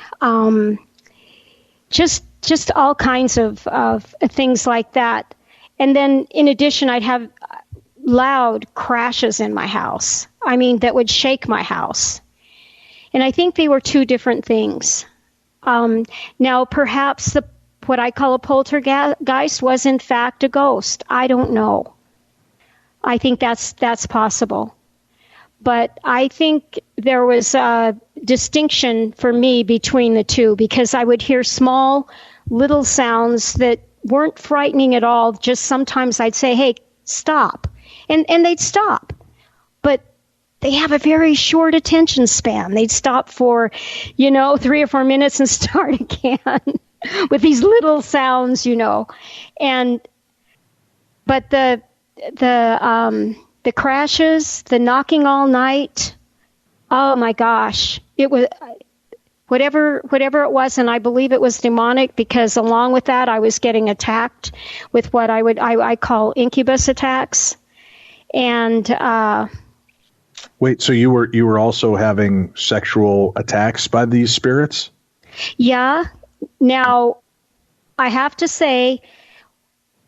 Just all kinds of things like that. And then in addition, I'd have loud crashes in my house. That would shake my house. And I think they were two different things. Now, perhaps what I call a poltergeist was in fact a ghost. I don't know. I think that's possible. But I think there was a distinction for me between the two, because I would hear small, little sounds that weren't frightening at all. Just sometimes I'd say, hey, stop. And they'd stop. But they have a very short attention span. They'd stop for, 3 or 4 minutes and start again with these little sounds, But the crashes, the knocking all night, oh my gosh, it was whatever it was, and I believe it was demonic, because along with that, I was getting attacked with what I call incubus attacks. And wait, so you were also having sexual attacks by these spirits? Yeah. Now, I have to say,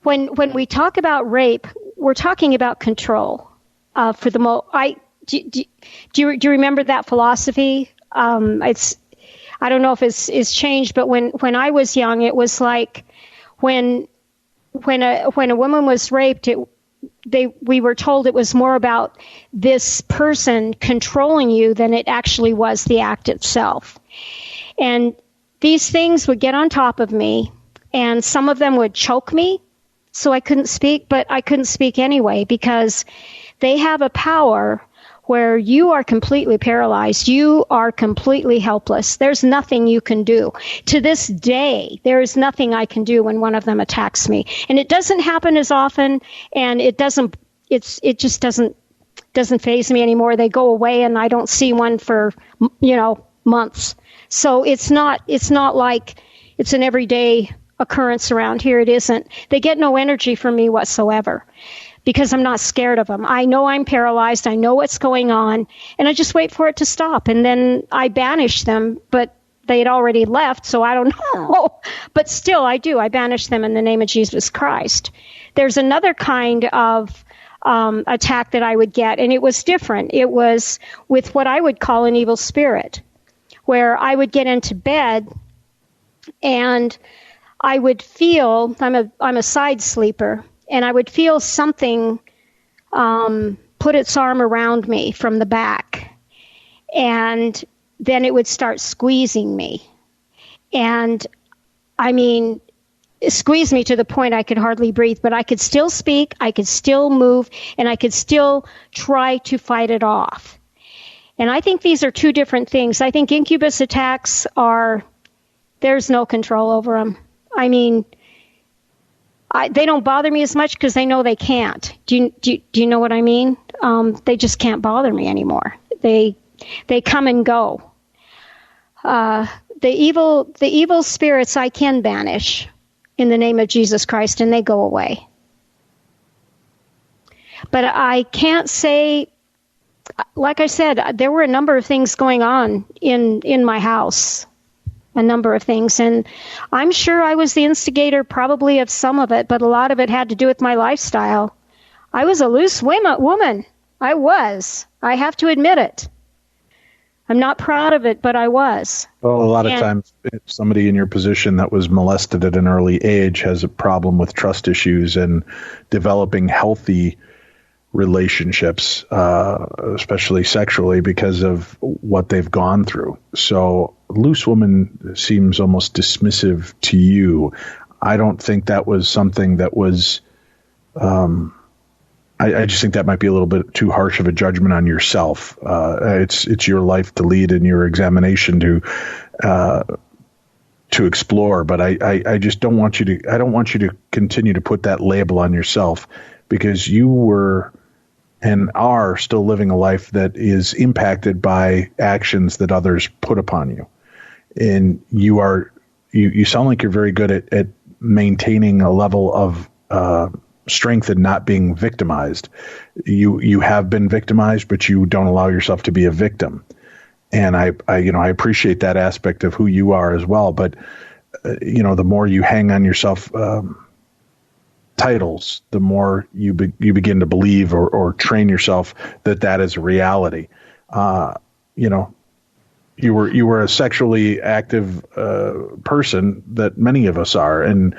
when we talk about rape, we're talking about control. For the do you remember that philosophy? I don't know if it's changed, but when I was young, it was like when a woman was raped, we were told it was more about this person controlling you than it actually was the act itself. And these things would get on top of me, and some of them would choke me, so I couldn't speak, but I couldn't speak anyway, because they have a power where you are completely paralyzed. You are completely helpless. There's nothing you can do. To this day, there is nothing I can do when one of them attacks me. And it doesn't happen as often, and it just doesn't faze me anymore. They go away, and I don't see one for, months. So it's not like it's an everyday occurrence around here. It isn't. They get no energy from me whatsoever, because I'm not scared of them. I know I'm paralyzed. I know what's going on, and I just wait for it to stop. And then I banish them, but they had already left, so I don't know. But still, I do. I banish them in the name of Jesus Christ. There's another kind of attack that I would get, and it was different. It was with what I would call an evil spirit, where I would get into bed, and I would feel, I'm a side sleeper, and I would feel something put its arm around me from the back. And then it would start squeezing me. And, squeeze me to the point I could hardly breathe. But I could still speak, I could still move, and I could still try to fight it off. And I think these are two different things. I think incubus attacks there's no control over them. They don't bother me as much because they know they can't. Do you know what I mean? They just can't bother me anymore. They come and go. The evil spirits I can banish in the name of Jesus Christ, and they go away. But I can't say, like I said, there were a number of things going on in my house. A number of things, and I'm sure I was the instigator probably of some of it, but a lot of it had to do with my lifestyle. I was a loose woman. I have to admit it. I'm not proud of it, but I was. Well, a lot of times somebody in your position that was molested at an early age has a problem with trust issues and developing healthy relationships, especially sexually, because of what they've gone through. So loose woman seems almost dismissive to you. I don't think that was something that was, I just think that might be a little bit too harsh of a judgment on yourself. It's your life to lead and your examination to explore. But I just don't want you to continue to put that label on yourself, because you were and are still living a life that is impacted by actions that others put upon you. And you sound like you're very good at maintaining a level of strength and not being victimized. You have been victimized, but you don't allow yourself to be a victim. And I appreciate that aspect of who you are as well. But the more you hang on yourself titles, the more you begin to believe or train yourself that is a reality. You were a sexually active person that many of us are, and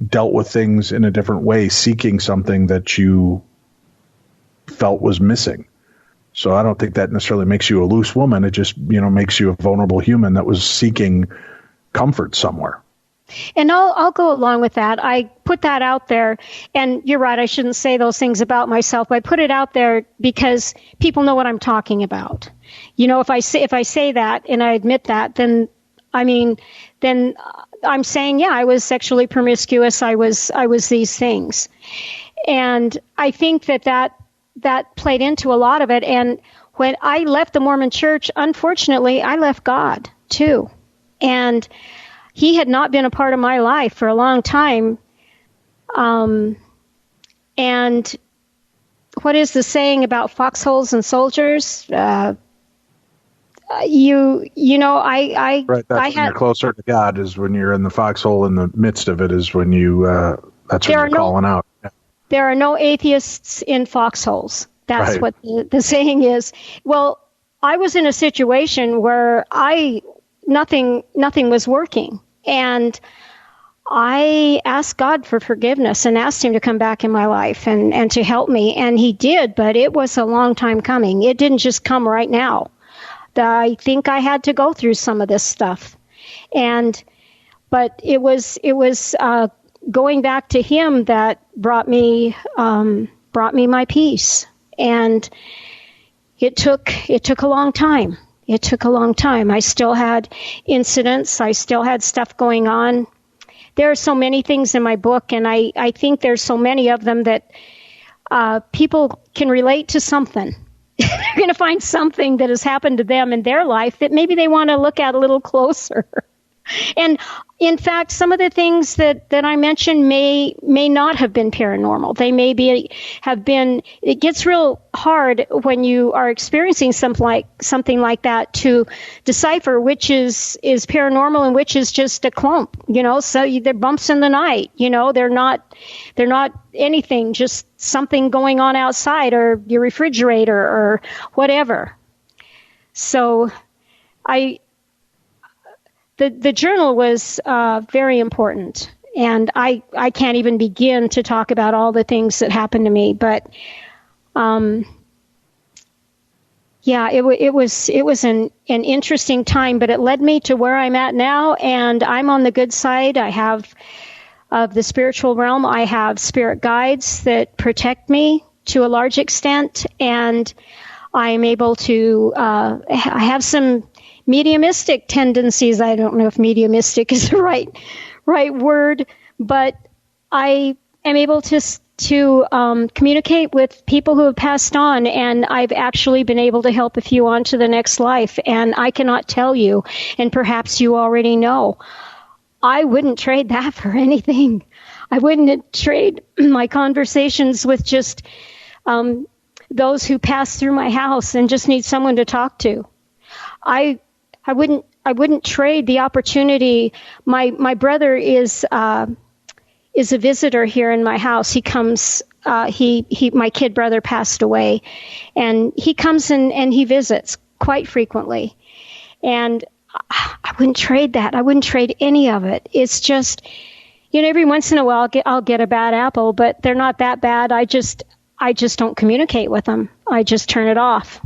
dealt with things in a different way, seeking something that you felt was missing. So I don't think that necessarily makes you a loose woman. It just makes you a vulnerable human that was seeking comfort somewhere. And I'll go along with that. I put that out there, and you're right, I shouldn't say those things about myself, but I put it out there because people know what I'm talking about. If I say that and I admit that, then I'm saying, yeah, I was sexually promiscuous. I was these things. And I think that played into a lot of it. And when I left the Mormon Church, unfortunately, I left God too. And He had not been a part of my life for a long time. And what is the saying about foxholes and soldiers? Right, that's when you're closer to God, is when you're in the foxhole in the midst of it, is when you, that's when you're calling out. There are no atheists in foxholes. That's right. What the saying is. Well, I was in a situation where I nothing was working. And I asked God for forgiveness and asked him to come back in my life and to help me. And he did, but it was a long time coming. It didn't just come right now. I think I had to go through some of this stuff. But it was going back to him that brought me my peace. And it took a long time. It took a long time. I still had incidents. I still had stuff going on. There are so many things in my book, and I think there's so many of them that people can relate to something. They're going to find something that has happened to them in their life that maybe they want to look at a little closer. And in fact, some of the things that I mentioned may not have been paranormal. They may have been. It gets real hard when you are experiencing something like that to decipher which is paranormal and which is just a clump. So they're bumps in the night. They're not anything. Just something going on outside or your refrigerator or whatever. So The journal was very important, and I can't even begin to talk about all the things that happened to me. But it was an interesting time, but it led me to where I'm at now, and I'm on the good side. I have of the spiritual realm. I have spirit guides that protect me to a large extent, and I'm able to. I have some mediumistic tendencies. I don't know if mediumistic is the right word, but I am able to communicate with people who have passed on, and I've actually been able to help a few on to the next life. And I cannot tell you, and perhaps you already know, I wouldn't trade that for anything. I wouldn't trade my conversations with just those who pass through my house and just need someone to talk to. I wouldn't trade the opportunity. My brother is a visitor here in my house. He comes. My kid brother passed away, and he comes and he visits quite frequently. And I wouldn't trade that. I wouldn't trade any of it. It's just, every once in a while I'll get a bad apple, but they're not that bad. I just don't communicate with them. I just turn it off.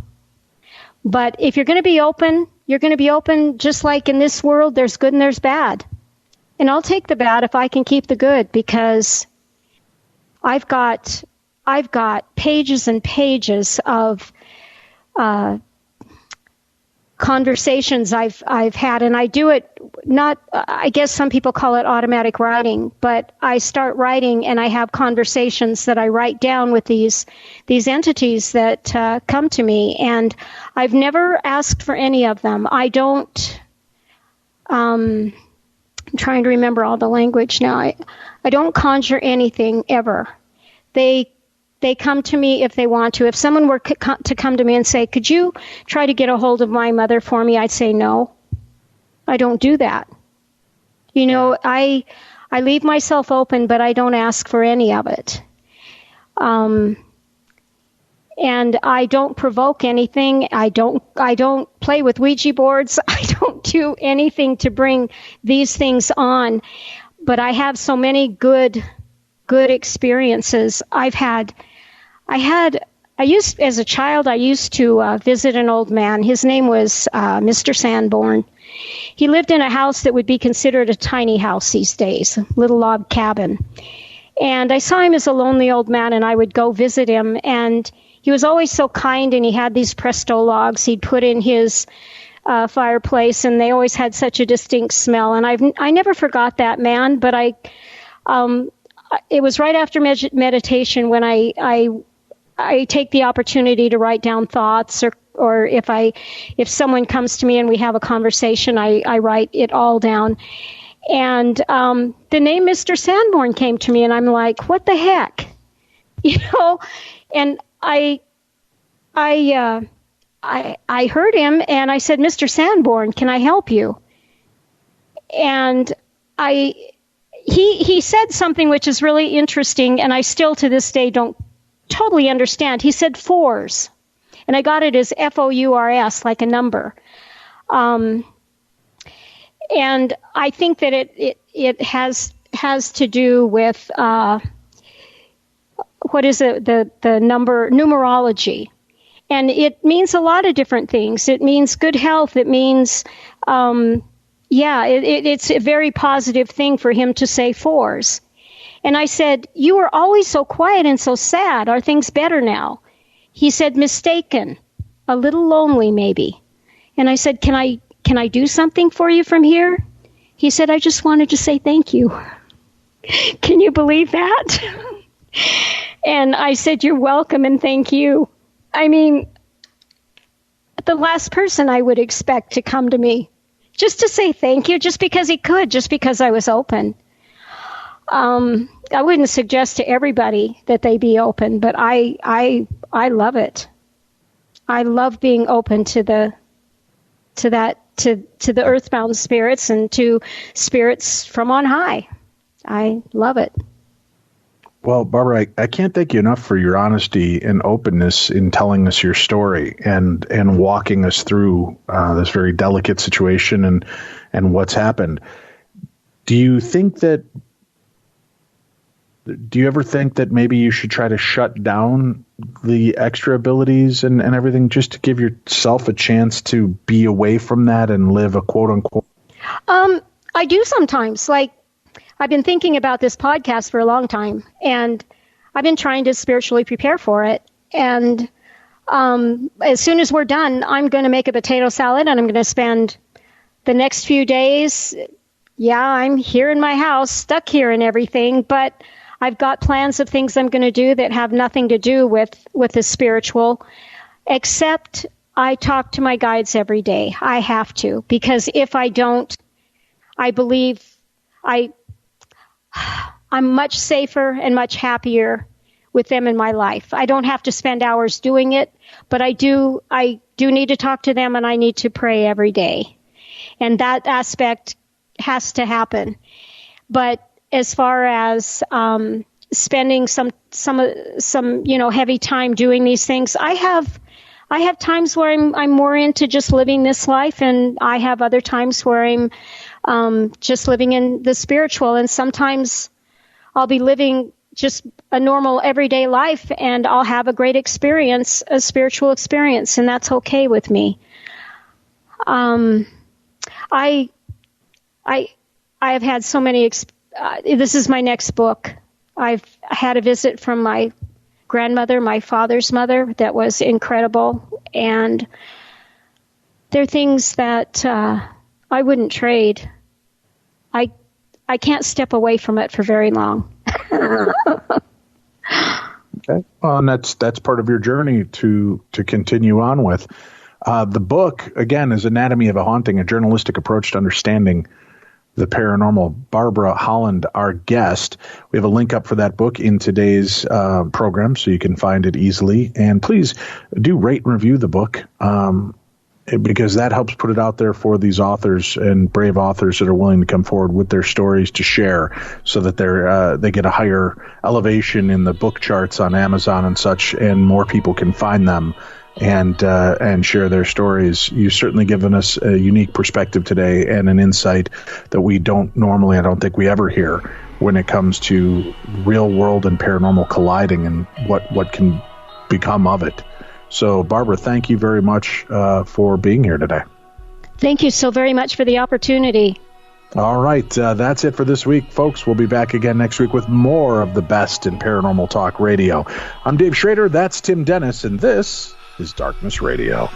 But if you're going to be open, you're going to be open. Just like in this world, there's good and there's bad. And I'll take the bad if I can keep the good, because I've got pages and pages of conversations I've had, and I do it not. I guess some people call it automatic writing, but I start writing and I have conversations that I write down with these entities that come to me, and I've never asked for any of them. I don't. I'm trying to remember all the language now. I don't conjure anything ever. They come to me if they want to. If someone were to come to me and say, could you try to get a hold of my mother for me? I'd say, no, I don't do that. I leave myself open, but I don't ask for any of it. And I don't provoke anything. I don't play with Ouija boards. I don't do anything to bring these things on. But I have so many good experiences. As a child, I used to visit an old man. His name was Mr. Sanborn. He lived in a house that would be considered a tiny house these days, a little log cabin. And I saw him as a lonely old man, and I would go visit him. And he was always so kind, and he had these Presto logs he'd put in his fireplace, and they always had such a distinct smell. And I never forgot that man, but it was right after meditation when I take the opportunity to write down thoughts, or if someone comes to me and we have a conversation, I write it all down. And the name Mr. Sanborn came to me, and I'm like, what the heck? And I heard him, and I said, Mr. Sanborn, can I help you? And he said something which is really interesting, and I still to this day don't totally understand. He said fours, and I got it as Fours, like a number. And I think that it has to do with what is it, the numerology. And it means a lot of different things. It means good health. It means, it's a very positive thing for him to say 4s. And I said, you were always so quiet and so sad. Are things better now? He said, mistaken, a little lonely maybe. And I said, can I do something for you from here? He said, I just wanted to say thank you. Can you believe that? And I said, you're welcome and thank you. I mean, the last person I would expect to come to me just to say thank you, just because he could, just because I was open. I wouldn't suggest to everybody that they be open, but I love it. I love being open to the earthbound spirits and to spirits from on high. I love it. Well, Barbara, I can't thank you enough for your honesty and openness in telling us your story and walking us through this very delicate situation and what's happened. Do you ever think that maybe you should try to shut down the extra abilities and everything just to give yourself a chance to be away from that and live a quote unquote? I do sometimes. Like, I've been thinking about this podcast for a long time, and I've been trying to spiritually prepare for it. And as soon as we're done, I'm going to make a potato salad, and I'm going to spend the next few days. Yeah, I'm here in my house, stuck here and everything, but I've got plans of things I'm going to do that have nothing to do with the spiritual, except I talk to my guides every day. I have to, because if I don't, I believe I'm much safer and much happier with them in my life. I don't have to spend hours doing it, but I do need to talk to them, and I need to pray every day. And that aspect has to happen. But as far as spending some heavy time doing these things, I have times where I'm more into just living this life, and I have other times where I'm just living in the spiritual. And sometimes I'll be living just a normal everyday life, and I'll have a great experience, a spiritual experience, and that's okay with me. I have had so many. This is my next book. I've had a visit from my grandmother, my father's mother, that was incredible, and they're things that I wouldn't trade. I can't step away from it for very long. Okay. Well, and that's part of your journey to continue on with. The book, again, is Anatomy of a Haunting, a journalistic approach to understanding the paranormal. Barbara Holland, our guest. We have a link up for that book in today's program, so you can find it easily. And please do rate and review the book, because that helps put it out there for these authors and brave authors that are willing to come forward with their stories to share, so that they get a higher elevation in the book charts on Amazon and such, and more people can find them and share their stories. You've certainly given us a unique perspective today and an insight that we don't normally, I don't think we ever hear, when it comes to real world and paranormal colliding and what can become of it. So, Barbara, thank you very much for being here today. Thank you so very much for the opportunity. All right. That's it for this week, folks. We'll be back again next week with more of the best in paranormal talk radio. I'm Dave Schrader. That's Tim Dennis, and this is Darkness Radio.